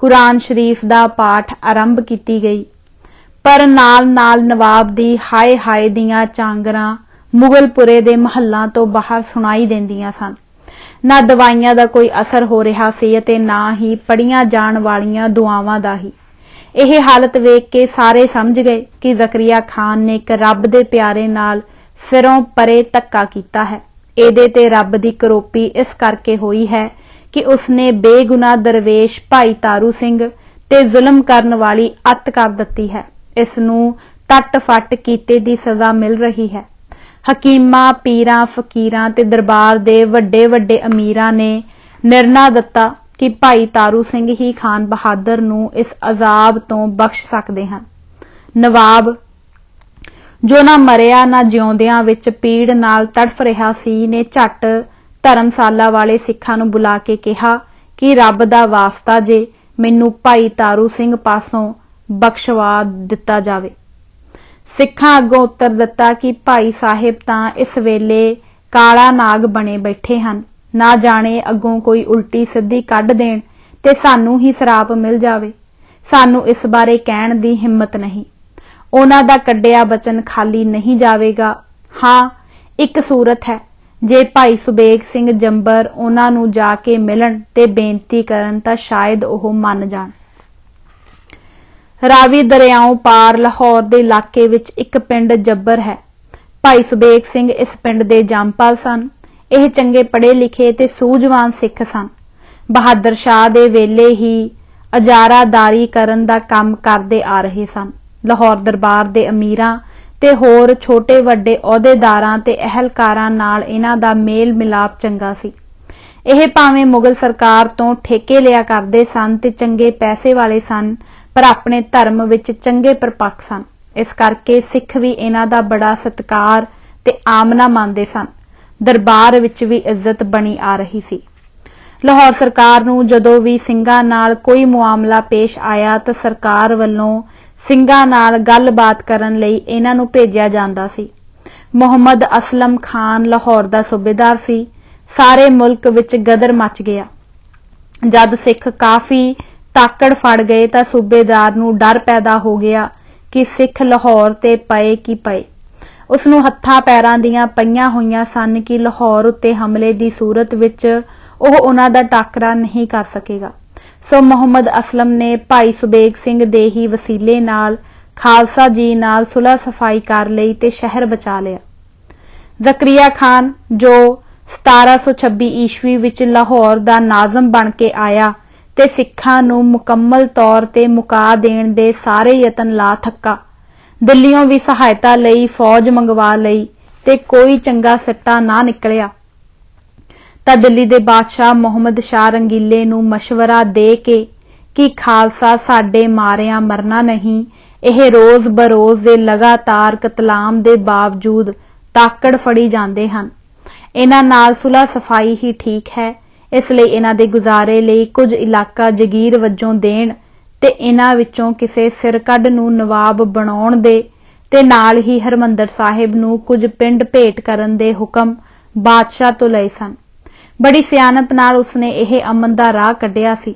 कुरान शरीफ दा पाठ आरंभ कीती गई, पर नाल नाल नवाब दी हाय हाय दियां चांगरां मुगलपुरे दे महल्लां तो बाहर सुनाई देंदियां सन। ना दवाइयां दा कोई असर हो रहा सी ते ना ही पढ़ियां जाण वालियां दुआवां दा ही। यह हालत वेख के सारे समझ गए कि ज़करिया खान ने एक रब दे प्यारे नाल सिरों परे धक्का कीता है। ਇਹਦੇ ਤੇ ਰੱਬ ਦੀ ਕਰੋਪੀ इस करके हुई है कि उसने बेगुनाह दरवेश भाई तारू सिंह ते जुल्म करन वाली अत कर दिती है। इस नूं तट फट कीते दी सज़ा मिल रही है। हकीमां, पीरां, फकीरां ते दरबार दे वड्डे वड्डे अमीरां ने निर्णय दिता कि भाई तारू सिंह ही खान बहादुर नूं इस अजाब तो बख्श सकदे हन। नवाब जो ना मरिया ना जिउंदियां विच पीड़ नाल तड़फ रहा सी ने झट ਧਰਮਸ਼ਾਲਾ ਵਾਲੇ ਸਿੱਖਾਂ ਨੂੰ ਬੁਲਾ ਕੇ ਕਿਹਾ ਕਿ ਰੱਬ ਦਾ ਵਾਸਤਾ ਜੇ ਮੈਨੂੰ ਭਾਈ ਤਾਰੂ ਸਿੰਘ ਪਾਸੋਂ ਬਖਸ਼ਵਾ ਦਿੱਤਾ ਜਾਵੇ। ਸਿੱਖਾਂ ਅੱਗੋਂ ਉੱਤਰ ਦਿੱਤਾ ਕਿ ਭਾਈ ਸਾਹਿਬ ਤਾਂ ਇਸ ਵੇਲੇ ਕਾਲਾ ਨਾਗ ਬਣੇ ਬੈਠੇ ਹਨ, ਨਾ ਜਾਣੇ ਅੱਗੋਂ ਕੋਈ ਉਲਟੀ ਸਿੱਧੀ ਕੱਢ ਦੇਣ ਤੇ ਸਾਨੂੰ ਹੀ ਸਰਾਪ ਮਿਲ ਜਾਵੇ। ਸਾਨੂੰ ਇਸ ਬਾਰੇ ਕਹਿਣ ਦੀ ਹਿੰਮਤ ਨਹੀਂ। ਉਹਨਾਂ ਦਾ ਕੱਢਿਆ ਬਚਨ ਖਾਲੀ ਨਹੀਂ ਜਾਵੇਗਾ। ਹਾਂ, ਇੱਕ ਸੂਰਤ ਹੈ, ਜੇ ਭਾਈ ਸੁਬੇਗ ਸਿੰਘ ਜੰਬਰ ਉਹਨਾਂ ਨੂੰ ਜਾ ਕੇ ਮਿਲਣ ਤੇ ਬੇਨਤੀ ਕਰਨ ਤਾਂ ਸ਼ਾਇਦ ਉਹ ਮੰਨ ਜਾਣ। ਰਾਵੀ ਦਰਿਆਓਂ ਪਾਰ ਲਾਹੌਰ ਦੇ ਇਲਾਕੇ ਵਿੱਚ ਇੱਕ ਪਿੰਡ ਜੱਬਰ ਹੈ। ਭਾਈ ਸੁਬੇਗ ਸਿੰਘ ਇਸ ਪਿੰਡ ਦੇ ਜੰਮਪਲ ਸਨ। ਇਹ ਚੰਗੇ ਪੜ੍ਹੇ ਲਿਖੇ ਤੇ ਸੂਝਵਾਨ ਸਿੱਖ ਸਨ। ਬਹਾਦਰ ਸ਼ਾਹ ਦੇ ਵੇਲੇ ਹੀ ਅਜਾਰਾਦਾਰੀ ਕਰਨ ਦਾ ਕੰਮ ਕਰਦੇ ਆ ਰਹੇ ਸਨ। ਲਾਹੌਰ ਦਰਬਾਰ ਦੇ ਅਮੀਰਾਂ ਤੇ ਹੋਰ ਛੋਟੇ ਵੱਡੇ ਅਹੁਦੇਦਾਰਾਂ ਤੇ ਅਹਿਲਕਾਰਾਂ ਨਾਲ ਇਹਨਾਂ ਦਾ ਮੇਲ ਮਿਲਾਪ ਚੰਗਾ ਸੀ। ਇਹ ਭਾਵੇਂ ਮੁਗਲ ਸਰਕਾਰ ਤੋਂ ਠੇਕੇ ਲਿਆ ਕਰਦੇ ਸਨ ਤੇ ਚੰਗੇ ਪੈਸੇ ਵਾਲੇ ਸਨ, ਪਰ ਆਪਣੇ ਧਰਮ ਵਿੱਚ ਚੰਗੇ ਪਰਪੱਕ ਸਨ। ਇਸ ਕਰਕੇ ਸਿੱਖ ਵੀ ਇਹਨਾਂ ਦਾ ਬੜਾ ਸਤਿਕਾਰ ਤੇ ਆਮਨਾ ਮੰਨਦੇ ਸਨ। ਦਰਬਾਰ ਵਿੱਚ ਵੀ ਇੱਜ਼ਤ ਬਣੀ ਆ ਰਹੀ ਸੀ। ਲਾਹੌਰ ਸਰਕਾਰ ਨੂੰ ਜਦੋਂ ਵੀ ਸਿੰਘਾਂ ਨਾਲ ਕੋਈ ਮੁਆਮਲਾ ਪੇਸ਼ ਆਇਆ ਤਾਂ ਸਰਕਾਰ ਵੱਲੋਂ ਸਿੰਘਾਂ ਨਾਲ ਗੱਲਬਾਤ ਕਰਨ ਲਈ ਇਹਨਾਂ ਨੂੰ ਭੇਜਿਆ ਜਾਂਦਾ ਸੀ। ਮੁਹੰਮਦ ਅਸਲਮ ਖਾਨ ਲਾਹੌਰ ਦਾ ਸੂਬੇਦਾਰ ਸੀ। ਸਾਰੇ ਮੁਲਕ ਵਿੱਚ ਗਦਰ ਮਚ ਗਿਆ। ਜਦ ਸਿੱਖ ਕਾਫੀ ਤਾਕੜ ਫੜ ਗਏ ਤਾਂ ਸੂਬੇਦਾਰ ਨੂੰ ਡਰ ਪੈਦਾ ਹੋ ਗਿਆ ਕਿ ਸਿੱਖ ਲਾਹੌਰ ਤੇ ਪਏ ਕੀ ਪਏ। ਉਸ ਨੂੰ ਹੱਥਾਂ ਪੈਰਾਂ ਦੀਆਂ ਪਈਆਂ ਹੋਈਆਂ ਸਨ ਕਿ ਲਾਹੌਰ ਉੱਤੇ ਹਮਲੇ ਦੀ ਸੂਰਤ ਵਿੱਚ ਉਹ ਉਹਨਾਂ ਦਾ ਟਾਕਰਾ ਨਹੀਂ ਕਰ ਸਕੇਗਾ। ਸੋ ਮੁਹੰਮਦ ਅਸਲਮ ਨੇ ਭਾਈ ਸੁਬੇਗ ਸਿੰਘ ਦੇ ਹੀ ਵਸੀਲੇ ਨਾਲ ਖਾਲਸਾ ਜੀ ਨਾਲ ਸੁਲਹ ਸਫਾਈ ਕਰ ਲਈ ਤੇ ਸ਼ਹਿਰ ਬਚਾ ਲਿਆ। ਜ਼ਕਰੀਆ ਖਾਨ ਜੋ 1726 ਈਸਵੀ ਵਿੱਚ ਲਾਹੌਰ ਦਾ ਨਾਜ਼ਮ ਬਣ ਕੇ ਆਇਆ ਤੇ ਸਿੱਖਾਂ ਨੂੰ ਮੁਕੰਮਲ ਤੌਰ ਤੇ ਮੁਕਾ ਦੇਣ ਦੇ ਸਾਰੇ ਯਤਨ ਲਾ ਥੱਕਾ। ਦਿੱਲੀੋਂ ਵੀ ਸਹਾਇਤਾ ਲਈ ਫੌਜ ਮੰਗਵਾ ਲਈ ਤੇ ਕੋਈ ਚੰਗਾ ਸਿੱਟਾ ਨਾ ਨਿਕਲਿਆ ਤਾਂ ਦਿੱਲੀ ਦੇ ਬਾਦਸ਼ਾਹ ਮੁਹੰਮਦ ਸ਼ਾਹ ਰੰਗੀਲੇ ਨੂੰ ਮਸ਼ਵਰਾ ਦੇ ਕੇ ਕਿ ਖਾਲਸਾ ਸਾਡੇ ਮਾਰਿਆਂ ਮਰਨਾ ਨਹੀਂ, ਇਹ ਰੋਜ਼ ਬਰੋਜ਼ ਦੇ ਲਗਾਤਾਰ ਕਤਲਾਮ ਦੇ ਬਾਵਜੂਦ ਤਾਕੜ ਫੜੀ ਜਾਂਦੇ ਹਨ। ਇਹਨਾਂ ਨਾਲ ਸੁਲਹ ਸਫਾਈ ਹੀ ਠੀਕ ਹੈ। ਇਸ ਲਈ ਇਹਨਾਂ ਦੇ ਗੁਜ਼ਾਰੇ ਲਈ ਕੁਝ ਇਲਾਕਾ ਜਗੀਰ ਵਜੋਂ ਦੇਣ ਤੇ ਇਹਨਾਂ ਵਿੱਚੋਂ ਕਿਸੇ ਸਿਰਕੱਢ ਨੂੰ ਨਵਾਬ ਬਣਾਉਣ ਦੇ ਤੇ ਨਾਲ ਹੀ ਹਰਮੰਦਰ ਸਾਹਿਬ ਨੂੰ ਕੁਝ ਪਿੰਡ ਭੇਟ ਕਰਨ ਦੇ ਹੁਕਮ ਬਾਦਸ਼ਾਹ ਤੋਂ ਲਏ ਸਨ। ਬੜੀ ਸਿਆਣਪ ਨਾਲ ਉਸਨੇ ਇਹ ਅਮਨ ਦਾ ਰਾਹ ਕੱਢਿਆ ਸੀ।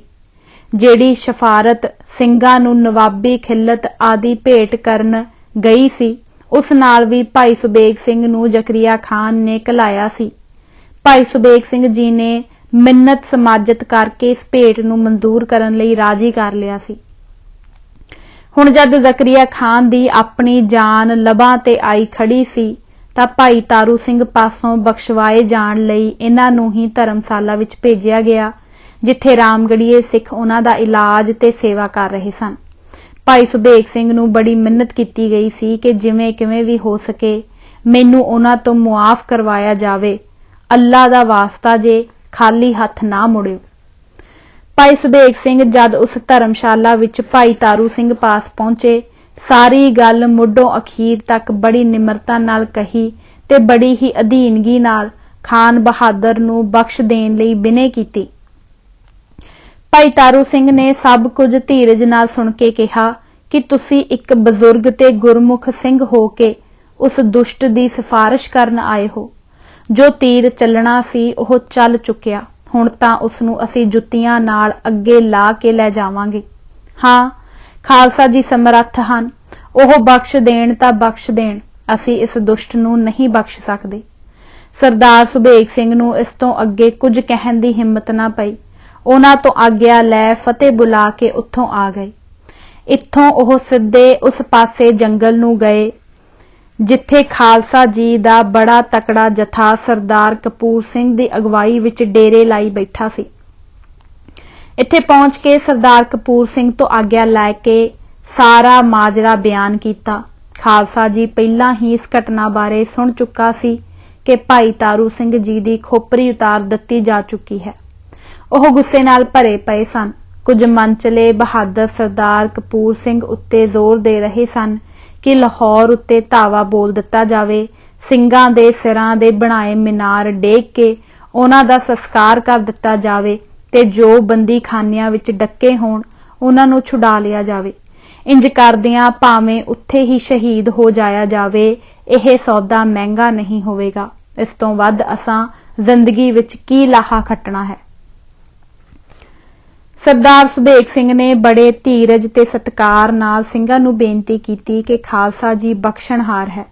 ਜਿਹੜੀ ਸ਼ਫਾਰਤ ਸਿੰਘਾਂ ਨੂੰ ਨਵਾਬੀ ਖਿੱਲਤ ਆਦਿ ਭੇਟ ਕਰਨ ਗਈ ਸੀ, ਉਸ ਨਾਲ ਵੀ ਭਾਈ ਸੁਬੇਗ ਸਿੰਘ ਨੂੰ ਜ਼ਕਰੀਆ ਖਾਨ ਨੇ ਘਲਾਇਆ ਸੀ। ਭਾਈ ਸੁਬੇਗ ਸਿੰਘ ਜੀ ਨੇ ਮਿੰਨਤ ਸਮਾਜਤ ਕਰਕੇ ਇਸ ਭੇਟ ਨੂੰ ਮਨਜ਼ੂਰ ਕਰਨ ਲਈ ਰਾਜੀ ਕਰ ਲਿਆ ਸੀ। ਹੁਣ ਜਦ ਜ਼ਕਰੀਆ ਖਾਨ ਦੀ ਆਪਣੀ ਜਾਨ ਲਬਾਂ ਤੇ ਆਈ ਖੜੀ ਸੀ ਤਾਂ ਭਾਈ ਤਾਰੂ ਸਿੰਘ ਪਾਸੋਂ ਬਖਸ਼ਵਾਏ ਜਾਣ ਲਈ ਇਹਨਾਂ ਨੂੰ ਹੀ ਧਰਮਸ਼ਾਲਾ ਵਿੱਚ ਭੇਜਿਆ ਗਿਆ, ਜਿੱਥੇ ਰਾਮਗੜੀਏ ਸਿੱਖ ਉਹਨਾਂ ਦਾ ਇਲਾਜ ਤੇ ਸੇਵਾ ਕਰ ਰਹੇ ਸਨ। ਭਾਈ ਸੁਬੇਗ ਸਿੰਘ ਨੂੰ ਬੜੀ ਮਿੰਨਤ ਕੀਤੀ ਗਈ ਸੀ ਕਿ ਜਿਵੇਂ ਕਿਵੇਂ ਵੀ ਹੋ ਸਕੇ ਮੈਨੂੰ ਉਹਨਾਂ ਤੋਂ ਮੁਆਫ ਕਰਵਾਇਆ ਜਾਵੇ। ਅੱਲਾ ਦਾ ਵਾਸਤਾ ਜੇ ਖਾਲੀ ਹੱਥ ਨਾ ਮੁੜਿਓ। ਭਾਈ ਸੁਬੇਗ ਸਿੰਘ ਜਦ ਉਸ ਧਰਮਸ਼ਾਲਾ ਵਿੱਚ ਭਾਈ ਤਾਰੂ ਸਿੰਘ ਪਾਸ ਪਹੁੰਚੇ, ਸਾਰੀ ਗੱਲ ਮੁੱਢੋਂ ਅਖੀਰ ਤੱਕ ਬੜੀ ਨਿਮਰਤਾ ਨਾਲ ਕਹੀ ਤੇ ਬੜੀ ਹੀ ਅਧੀਨਗੀ ਨਾਲ ਖਾਨ ਬਹਾਦਰ ਨੂੰ ਬਖਸ਼ ਦੇਣ ਲਈ ਬਿਨੇ ਕੀਤੀ। ਭਾਈ ਤਾਰੂ ਸਿੰਘ ਨੇ ਸਭ ਕੁਝ ਧੀਰਜ ਨਾਲ ਸੁਣ ਕੇ ਕਿਹਾ ਕਿ ਤੁਸੀਂ ਇੱਕ ਬਜ਼ੁਰਗ ਤੇ ਗੁਰਮੁਖ ਸਿੰਘ ਹੋ ਕੇ ਉਸ ਦੁਸ਼ਟ ਦੀ ਸਿਫਾਰਿਸ਼ ਕਰਨ ਆਏ ਹੋ। ਜੋ ਤੀਰ ਚੱਲਣਾ ਸੀ ਉਹ ਚੱਲ ਚੁੱਕਿਆ। ਹੁਣ ਤਾਂ ਉਸ ਨੂੰ ਅਸੀਂ ਜੁੱਤੀਆਂ ਨਾਲ ਅੱਗੇ ਲਾ ਕੇ ਲੈ ਜਾਵਾਂਗੇ। ਹਾਂ, ਖਾਲਸਾ ਜੀ ਸਮਰੱਥ ਹਨ। ਉਹ ਬਖਸ਼ ਦੇਣ ਤਾਂ ਬਖਸ਼ ਦੇਣ, ਅਸੀਂ ਇਸ ਦੁਸ਼ਟ ਨੂੰ ਨਹੀਂ ਬਖਸ਼ ਸਕਦੇ। ਸਰਦਾਰ ਸੁਬੇਗ ਸਿੰਘ ਨੂੰ ਇਸ ਤੋਂ ਅੱਗੇ ਕੁਝ ਕਹਿਣ ਦੀ ਹਿੰਮਤ ਨਾ ਪਈ। ਉਹਨਾਂ ਤੋਂ ਆਗਿਆ ਲੈ ਫਤਿਹ ਬੁਲਾ ਕੇ ਉੱਥੋਂ ਆ ਗਏ। ਇੱਥੋਂ ਉਹ ਸਿੱਧੇ ਉਸ ਪਾਸੇ ਜੰਗਲ ਨੂੰ ਗਏ ਜਿੱਥੇ ਖਾਲਸਾ ਜੀ ਦਾ ਬੜਾ ਤਕੜਾ ਜਥਾ ਸਰਦਾਰ ਕਪੂਰ ਸਿੰਘ ਦੀ ਅਗਵਾਈ ਵਿੱਚ ਡੇਰੇ ਲਾਈ ਬੈਠਾ ਸੀ। ਇੱਥੇ ਪਹੁੰਚ ਕੇ ਸਰਦਾਰ ਕਪੂਰ ਸਿੰਘ ਤੋਂ ਆਗਿਆ ਲੈ ਕੇ ਸਾਰਾ ਮਾਜਰਾ ਬਿਆਨ ਕੀਤਾ। ਖਾਲਸਾ ਜੀ ਪਹਿਲਾਂ ਹੀ ਇਸ ਘਟਨਾ ਬਾਰੇ ਸੁਣ ਚੁੱਕਾ ਸੀ ਕਿ ਭਾਈ ਤਾਰੂ ਸਿੰਘ ਜੀ ਦੀ ਖੋਪਰੀ ਉਤਾਰ ਦਿੱਤੀ ਜਾ ਚੁੱਕੀ ਹੈ। ਉਹ ਗੁੱਸੇ ਨਾਲ ਭਰੇ ਪਏ ਸਨ। ਕੁਝ ਮਨਚਲੇ ਬਹਾਦਰ ਸਰਦਾਰ ਕਪੂਰ ਸਿੰਘ ਉੱਤੇ ਜ਼ੋਰ ਦੇ ਰਹੇ ਸਨ ਕਿ ਲਾਹੌਰ ਉੱਤੇ ਧਾਵਾ ਬੋਲ ਦਿੱਤਾ ਜਾਵੇ। ਸਿੰਘਾਂ ਦੇ ਸਿਰਾਂ ਦੇ ਬਣਾਏ ਮੀਨਾਰ ਡੇਗ ਕੇ ਉਹਨਾਂ ਦਾ ਸੰਸਕਾਰ ਕਰ ਦਿੱਤਾ ਜਾਵੇ ਤੇ ਜੋ ਬੰਦੀ ਖਾਨਿਆਂ ਵਿੱਚ ਡੱਕੇ ਹੋਣ ਉਹਨਾਂ ਨੂੰ ਛੁਡਾ ਲਿਆ ਜਾਵੇ। ਇੰਜ ਕਰਦਿਆਂ ਭਾਵੇਂ ਉੱਥੇ ਹੀ ਸ਼ਹੀਦ ਹੋ ਜਾਇਆ ਜਾਵੇ, ਇਹ ਸੌਦਾ ਮਹਿੰਗਾ ਨਹੀਂ ਹੋਵੇਗਾ। ਇਸ ਤੋਂ ਵੱਧ ਅਸਾਂ ਜ਼ਿੰਦਗੀ ਵਿੱਚ ਕੀ ਲਾਹਾ ਖੱਟਣਾ ਹੈ। ਸਰਦਾਰ ਸੁਬੇਗ ਸਿੰਘ ਨੇ ਬੜੇ ਧੀਰਜ ਤੇ ਸਤਿਕਾਰ ਨਾਲ ਸਿੰਘਾਂ ਨੂੰ ਬੇਨਤੀ ਕੀਤੀ ਕਿ ਖਾਲਸਾ ਜੀ ਬਖਸ਼ਣਹਾਰ ਹੈ,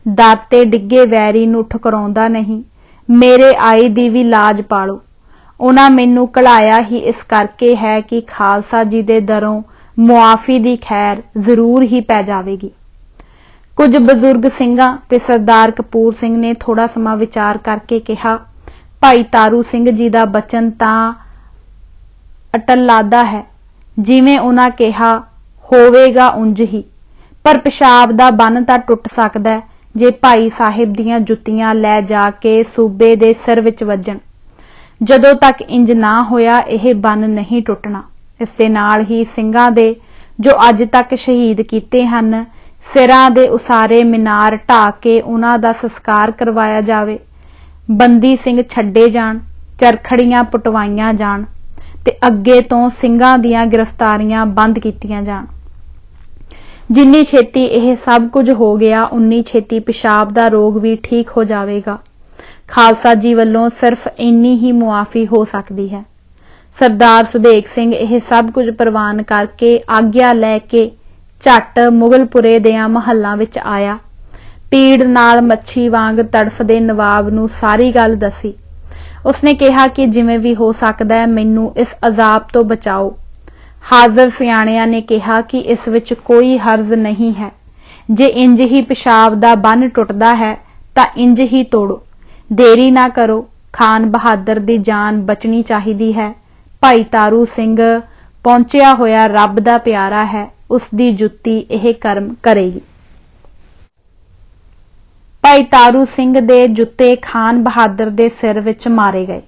ਦਰ ਤੇ ਡਿੱਗੇ ਵੈਰੀ ਨੂੰ ਠੁਕਰਾਉਂਦਾ ਨਹੀਂ, ਮੇਰੇ ਆਈ ਦੀ ਵੀ ਲਾਜ ਪਾਲੋ। ਉਹਨਾਂ ਮੈਨੂੰ ਘਲਾਇਆ ਹੀ ਇਸ ਕਰਕੇ ਹੈ ਕਿ ਖਾਲਸਾ ਜੀ ਦੇ ਦਰੋਂ ਮੁਆਫੀ ਦੀ ਖੈਰ ਜ਼ਰੂਰ ਹੀ ਪੈ ਜਾਵੇਗੀ। ਕੁਝ ਬਜ਼ੁਰਗ ਸਿੰਘਾਂ ਤੇ ਸਰਦਾਰ ਕਪੂਰ ਸਿੰਘ ਨੇ ਥੋੜਾ ਸਮਾਂ ਵਿਚਾਰ ਕਰਕੇ ਕਿਹਾ, ਭਾਈ ਤਾਰੂ ਸਿੰਘ ਜੀ ਦਾ ਬਚਨ ਤਾਂ ਅਟੱਲਾਦਾ ਹੈ, ਜਿਵੇਂ ਉਹਨਾਂ ਕਿਹਾ ਹੋਵੇਗਾ ਉਂਝ ਹੀ, ਪਰ ਪਿਸ਼ਾਬ ਦਾ ਬੰਨ ਤਾਂ ਟੁੱਟ ਸਕਦਾ ਹੈ ਜੇ ਭਾਈ ਸਾਹਿਬ ਦੀਆਂ ਜੁੱਤੀਆਂ ਲੈ ਜਾ ਕੇ ਸੂਬੇ ਦੇ ਸਿਰ ਵਿੱਚ ਵੱਜਣ। ਜਦੋਂ ਤੱਕ ਇੰਜ ਨਾ ਹੋਇਆ ਇਹ ਬੰਨ ਨਹੀਂ ਟੁੱਟਣਾ। ਇਸ ਦੇ ਨਾਲ ਹੀ ਸਿੰਘਾਂ ਦੇ ਜੋ ਅੱਜ ਤੱਕ ਸ਼ਹੀਦ ਕੀਤੇ ਹਨ, ਸਿਰਾਂ ਦੇ ਉਸਾਰੇ ਮੀਨਾਰ ਢਾਹ ਕੇ ਉਹਨਾਂ ਦਾ ਸੰਸਕਾਰ ਕਰਵਾਇਆ ਜਾਵੇ। ਬੰਦੀ ਸਿੰਘ ਛੱਡੇ ਜਾਣ, ਚਰਖੜੀਆਂ ਪੁਟਵਾਈਆਂ ਜਾਣ ਤੇ ਅੱਗੇ ਤੋਂ ਸਿੰਘਾਂ ਦੀਆਂ ਗ੍ਰਿਫਤਾਰੀਆਂ ਬੰਦ ਕੀਤੀਆਂ ਜਾਣ। ਜਿੰਨੀ ਛੇਤੀ ਇਹ ਸਭ ਕੁਝ ਹੋ ਗਿਆ, ਉਨੀ ਛੇਤੀ ਪਿਸ਼ਾਬ ਦਾ ਰੋਗ ਵੀ ਠੀਕ ਹੋ ਜਾਵੇਗਾ। ਖਾਲਸਾ ਜੀ ਵੱਲੋਂ ਸਿਰਫ ਇੰਨੀ ਹੀ ਮੁਆਫੀ ਹੋ ਸਕਦੀ ਹੈ। ਸਰਦਾਰ ਸੁਬੇਗ ਸਿੰਘ ਇਹ ਸਭ ਕੁਝ ਪ੍ਰਵਾਨ ਕਰਕੇ ਆਗਿਆ ਲੈ ਕੇ ਝੱਟ ਮੁਗਲਪੁਰੇ ਦਿਆਂ ਮਹੱਲਾਂ ਵਿੱਚ ਆਇਆ। ਪੀੜ ਨਾਲ ਮੱਛੀ ਵਾਂਗ ਤੜਫਦੇ ਨਵਾਬ ਨੂੰ ਸਾਰੀ ਗੱਲ ਦੱਸੀ। ਉਸਨੇ ਕਿਹਾ ਕਿ ਜਿਵੇਂ ਵੀ ਹੋ ਸਕਦਾ ਹੈ ਮੈਨੂੰ ਇਸ ਅਜ਼ਾਬ ਤੋਂ ਬਚਾਓ। ਹਾਜ਼ਰ ਸਿਆਣਿਆਂ ਨੇ ਕਿਹਾ ਕਿ ਇਸ ਵਿੱਚ ਕੋਈ ਹਰਜ਼ ਨਹੀਂ ਹੈ, ਜੇ ਇੰਜ ਹੀ ਪਿਸ਼ਾਬ ਦਾ ਬੰਨ ਟੁੱਟਦਾ ਹੈ ਤਾਂ ਇੰਜ ਹੀ ਤੋੜੋ, ਦੇਰੀ ਨਾ ਕਰੋ, ਖਾਨ ਬਹਾਦਰ ਦੀ ਜਾਨ ਬਚਣੀ ਚਾਹੀਦੀ ਹੈ। ਭਾਈ ਤਾਰੂ ਸਿੰਘ ਪਹੁੰਚਿਆ ਹੋਇਆ ਰੱਬ ਦਾ ਪਿਆਰਾ ਹੈ, ਉਸ ਦੀ ਜੁੱਤੀ ਇਹ ਕਰਮ ਕਰੇਗੀ। ਭਾਈ ਤਾਰੂ ਸਿੰਘ ਦੇ ਜੁੱਤੇ ਖਾਨ ਬਹਾਦਰ ਦੇ ਸਿਰ ਵਿੱਚ ਮਾਰੇ ਗਏ।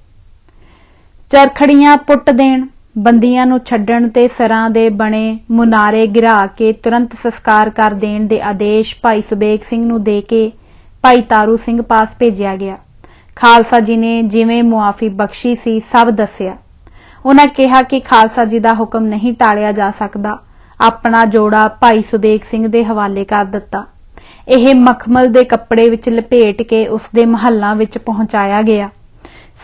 ਚਰਖੜੀਆਂ ਪੁੱਟ ਦੇਣ, ਬੰਦੀਆਂ ਨੂੰ ਛੱਡਣ ਤੇ ਸਿਰਾਂ ਦੇ ਬਣੇ ਮੁਨਾਰੇ ਗਿਰਾ ਕੇ ਤੁਰੰਤ ਸੰਸਕਾਰ ਕਰ ਦੇਣ ਦੇ ਆਦੇਸ਼ ਭਾਈ ਸੁਬੇਗ ਸਿੰਘ ਨੂੰ ਦੇ ਕੇ ਭਾਈ ਤਾਰੂ ਸਿੰਘ ਪਾਸ ਭੇਜਿਆ ਗਿਆ। ਖਾਲਸਾ ਜੀ ਨੇ ਜਿਵੇਂ ਮੁਆਫੀ ਬਖਸ਼ੀ ਸੀ ਸਭ ਦੱਸਿਆ। ਉਹਨਾਂ ਕਿਹਾ ਕਿ ਖਾਲਸਾ ਜੀ ਦਾ ਹੁਕਮ ਨਹੀਂ ਟਾਲਿਆ ਜਾ ਸਕਦਾ। ਆਪਣਾ ਜੋੜਾ ਭਾਈ ਸੁਬੇਗ ਸਿੰਘ ਦੇ ਹਵਾਲੇ ਕਰ ਦਿੱਤਾ। ਇਹ ਮਖਮਲ ਦੇ ਕੱਪੜੇ ਵਿੱਚ ਲਪੇਟ ਕੇ ਉਸ ਦੇ ਮਹੱਲਾਂ ਵਿੱਚ ਪਹੁੰਚਾਇਆ ਗਿਆ।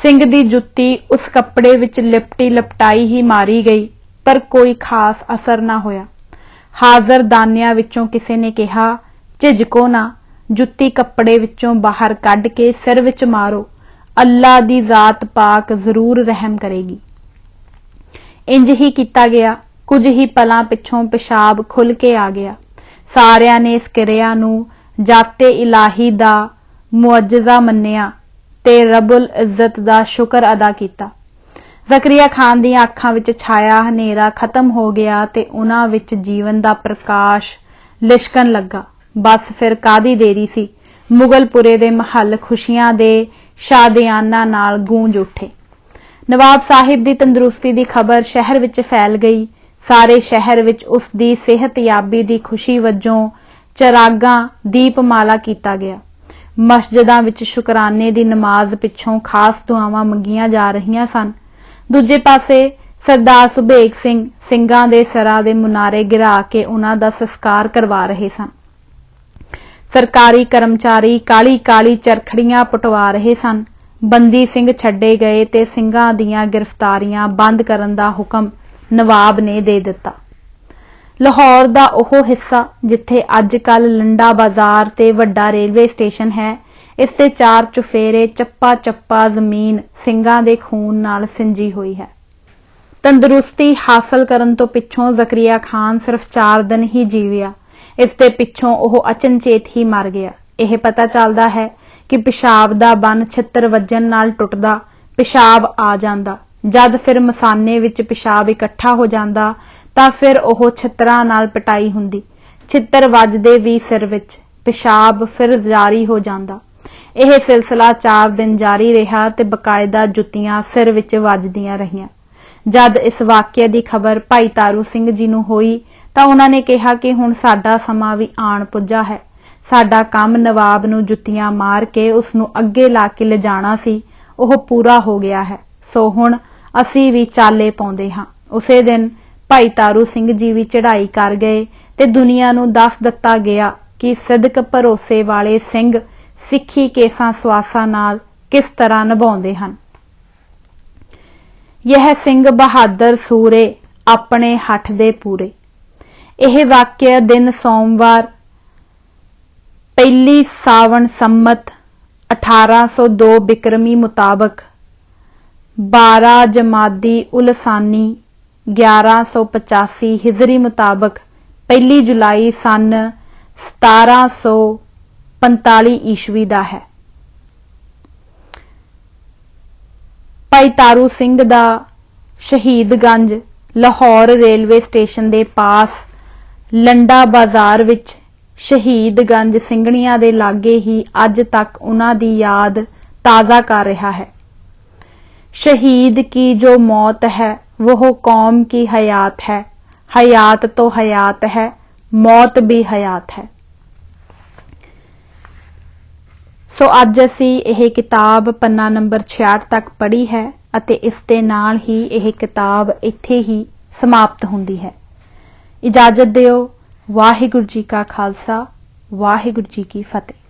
ਸਿੰਘ ਦੀ ਜੁੱਤੀ ਉਸ ਕੱਪੜੇ ਵਿੱਚ ਲਿਪਟੀ ਲਪਟਾਈ ਹੀ ਮਾਰੀ ਗਈ, ਪਰ ਕੋਈ ਖਾਸ ਅਸਰ ਨਾ ਹੋਇਆ। ਹਾਜ਼ਰ ਦਾਨਿਆਂ ਵਿੱਚੋਂ ਕਿਸੇ ਨੇ ਕਿਹਾ, ਝਿਜਕੋ ਨਾ, ਜੁੱਤੀ ਕੱਪੜੇ ਵਿੱਚੋਂ ਬਾਹਰ ਕੱਢ ਕੇ ਸਿਰ ਵਿੱਚ ਮਾਰੋ, ਅੱਲਾ ਦੀ ਜ਼ਾਤ ਪਾਕ ਜ਼ਰੂਰ ਰਹਿਮ ਕਰੇਗੀ। ਇੰਜ ਹੀ ਕੀਤਾ ਗਿਆ। ਕੁਝ ਹੀ ਪਲਾਂ ਪਿੱਛੋਂ ਪਿਸ਼ਾਬ ਖੁੱਲ ਕੇ ਆ ਗਿਆ। ਸਾਰਿਆਂ ਨੇ ਇਸ ਕਿਰਿਆ ਨੂੰ ਜਾਤੇ ਇਲਾਹੀ ਦਾ ਮੁਅੱਜਜ਼ਾ ਮੰਨਿਆ ਤੇ ਰੱਬੁਲ ਇੱਜ਼ਤ ਦਾ ਸ਼ੁਕਰ ਅਦਾ ਕੀਤਾ। ਜ਼ਕਰੀਆ ਖਾਨ ਦੀਆਂ ਅੱਖਾਂ ਵਿੱਚ ਛਾਇਆ ਹਨੇਰਾ ਖਤਮ ਹੋ ਗਿਆ ਤੇ ਉਹਨਾਂ ਵਿੱਚ ਜੀਵਨ ਦਾ ਪ੍ਰਕਾਸ਼ ਲਿਸ਼ਕਣ ਲੱਗਾ। ਬਸ ਫਿਰ ਕਾਹਦੀ ਦੇਰੀ ਸੀ। ਮੁਗਲਪੁਰੇ ਦੇ ਮਹੱਲ ਖੁਸ਼ੀਆਂ ਦੇ ਸ਼ਾਦਿਆਨਾ ਨਾਲ ਗੂੰਜ ਉੱਠੇ। ਨਵਾਬ ਸਾਹਿਬ ਦੀ ਤੰਦਰੁਸਤੀ ਦੀ ਖਬਰ ਸ਼ਹਿਰ ਵਿੱਚ ਫੈਲ ਗਈ। ਸਾਰੇ ਸ਼ਹਿਰ ਵਿੱਚ ਉਸ ਦੀ ਸਿਹਤਯਾਬੀ ਦੀ ਖੁਸ਼ੀ ਵਜੋਂ ਚਰਾਗਾਂ ਦੀਪਮਾਲਾ ਕੀਤਾ ਗਿਆ। ਮਸਜਿਦਾਂ ਵਿੱਚ ਸ਼ੁਕਰਾਨੇ ਦੀ ਨਮਾਜ਼ ਪਿੱਛੋਂ ਖਾਸ ਦੁਆਵਾਂ ਮੰਗੀਆਂ ਜਾ ਰਹੀਆਂ ਸਨ। ਦੂਜੇ ਪਾਸੇ ਸਰਦਾਰ ਸੁਬੇਗ ਸਿੰਘ ਸਿੰਘਾਂ ਦੇ ਸਿਰਾਂ ਦੇ ਮੁਨਾਰੇ ਗਿਰਾ ਕੇ ਉਹਨਾਂ ਦਾ ਸੰਸਕਾਰ ਕਰਵਾ ਰਹੇ ਸਨ। ਸਰਕਾਰੀ ਕਰਮਚਾਰੀ ਕਾਲੀ ਕਾਲੀ ਚਰਖੜੀਆਂ ਪਟਵਾ ਰਹੇ ਸਨ। ਬੰਦੀ ਸਿੰਘ ਛੱਡੇ ਗਏ ਤੇ ਸਿੰਘਾਂ ਦੀਆਂ ਗ੍ਰਿਫਤਾਰੀਆਂ ਬੰਦ ਕਰਨ ਦਾ ਹੁਕਮ ਨਵਾਬ ਨੇ ਦੇ ਦਿੱਤਾ। ਲਾਹੌਰ ਦਾ ਉਹ ਹਿੱਸਾ ਜਿੱਥੇ ਅੱਜ ਕੱਲ੍ਹ ਲੰਡਾ ਬਾਜ਼ਾਰ ਤੇ ਵੱਡਾ ਰੇਲਵੇ ਸਟੇਸ਼ਨ ਹੈ, ਇਸ ਦੇ ਚਾਰ ਚੁਫੇਰੇ ਚੱਪਾ ਚੱਪਾ ਜ਼ਮੀਨ ਸਿੰਘਾਂ ਦੇ ਖੂਨ ਨਾਲ ਸਿੰਜੀ ਹੋਈ ਹੈ। ਤੰਦਰੁਸਤੀ ਹਾਸਲ ਕਰਨ ਤੋਂ ਪਿੱਛੋਂ ਜ਼ਕਰੀਆ ਖਾਨ ਸਿਰਫ 4 ਦਿਨ ਹੀ ਜੀਵਿਆ। ਇਸ ਦੇ ਪਿੱਛੋਂ ਉਹ ਅਚਨਚੇਤ ਹੀ ਮਰ ਗਿਆ। ਇਹ ਪਤਾ ਚੱਲਦਾ ਹੈ ਕਿ ਪਿਸ਼ਾਬ ਦਾ ਬੰਨ ਛਿੱਤਰ ਵੱਜਣ ਨਾਲ ਟੁੱਟਦਾ, ਪਿਸ਼ਾਬ ਆ ਜਾਂਦਾ। ਜਦ ਫਿਰ ਮਸਾਨੇ ਵਿੱਚ ਪਿਸ਼ਾਬ ਇਕੱਠਾ ਹੋ ਜਾਂਦਾ ਤਾਂ ਫਿਰ ਉਹ ਛਿੱਤਰਾਂ ਨਾਲ ਪਿਟਾਈ ਹੁੰਦੀ। ਛਿੱਤਰ ਵੱਜਦੇ ਵੀ ਸਿਰ ਵਿੱਚ, ਪਿਸ਼ਾਬ ਫਿਰ ਜਾਰੀ ਹੋ ਜਾਂਦਾ। ਇਹ ਸਿਲਸਿਲਾ 4 ਦਿਨ ਜਾਰੀ ਰਿਹਾ ਤੇ ਬਕਾਇਦਾ ਜੁੱਤੀਆਂ ਸਿਰ ਵਿੱਚ ਵੱਜਦੀਆਂ ਰਹੀਆਂ। ਜਦ ਇਸ ਵਾਕਿਏ ਦੀ ਖਬਰ ਭਾਈ ਤਾਰੂ ਸਿੰਘ ਜੀ ਨੂੰ ਹੋਈ ਤਾਂ ਉਹਨਾਂ ਨੇ ਕਿਹਾ ਕਿ ਹੁਣ ਸਾਡਾ ਸਮਾਂ ਵੀ ਆਣ ਪੁੱਜਾ ਹੈ। ਸਾਡਾ ਕੰਮ ਨਵਾਬ ਨੂੰ ਜੁੱਤੀਆਂ ਮਾਰ ਕੇ ਉਸ ਨੂੰ ਅੱਗੇ ਲਾ ਕੇ ਲਿਜਾਣਾ ਸੀ, ਉਹ ਪੂਰਾ ਹੋ ਗਿਆ ਹੈ। ਸੋ ਹੁਣ ਅਸੀਂ ਵੀ ਚਾਲੇ ਪਾਉਂਦੇ ਹਾਂ। ਉਸੇ ਦਿਨ ਭਾਈ ਤਾਰੂ ਸਿੰਘ ਜੀ ਵੀ ਚੜ੍ਹਾਈ ਕਰ ਗਏ ਤੇ ਦੁਨੀਆ ਨੂੰ ਦੱਸ ਦਿੱਤਾ ਗਿਆ ਕਿ ਸਿਦਕ ਭਰੋਸੇ ਵਾਲੇ ਸਿੰਘ ਸਿੱਖੀ ਕੇਸਾਂ ਸਵਾਸਾਂ ਨਾਲ ਕਿਸ ਤਰ੍ਹਾਂ ਨਿਭਾਉਂਦੇ ਹਨ। यह सिंह बहादुर सूरे अपने हठ दे पूरे। यह वाक्य दिन सोमवार 1 सावन संमत 1802 बिक्रमी मुताबक 12 जमादी उलसानी 1185 हिजरी मुताबक 1 जुलाई सन 1745 ईस्वी का है। ਭਾਈ ਤਾਰੂ ਸਿੰਘ ਦਾ ਸ਼ਹੀਦਗੰਜ ਲਾਹੌਰ ਰੇਲਵੇ ਸਟੇਸ਼ਨ ਦੇ ਪਾਸ ਲੰਡਾ ਬਾਜ਼ਾਰ ਵਿੱਚ ਸ਼ਹੀਦਗੰਜ ਸਿੰਘਣੀਆਂ ਦੇ ਲਾਗੇ ਹੀ ਅੱਜ ਤੱਕ ਉਹਨਾਂ ਦੀ ਯਾਦ ਤਾਜ਼ਾ ਕਰ ਰਿਹਾ ਹੈ। शहीद की जो मौत है वह कौम की हयात है, हयात तो हयात है, मौत भी हयात है। सो अज असी यह किताब पन्ना नंबर 66 तक पढ़ी है ਅਤੇ ਇਸ ਦੇ ਨਾਲ ਹੀ ਇਹ किताब ਇੱਥੇ ही समाप्त ਹੁੰਦੀ है। इजाजत दिओ। वाहिगुरू जी का खालसा, वाहिगुरू जी की फतेह।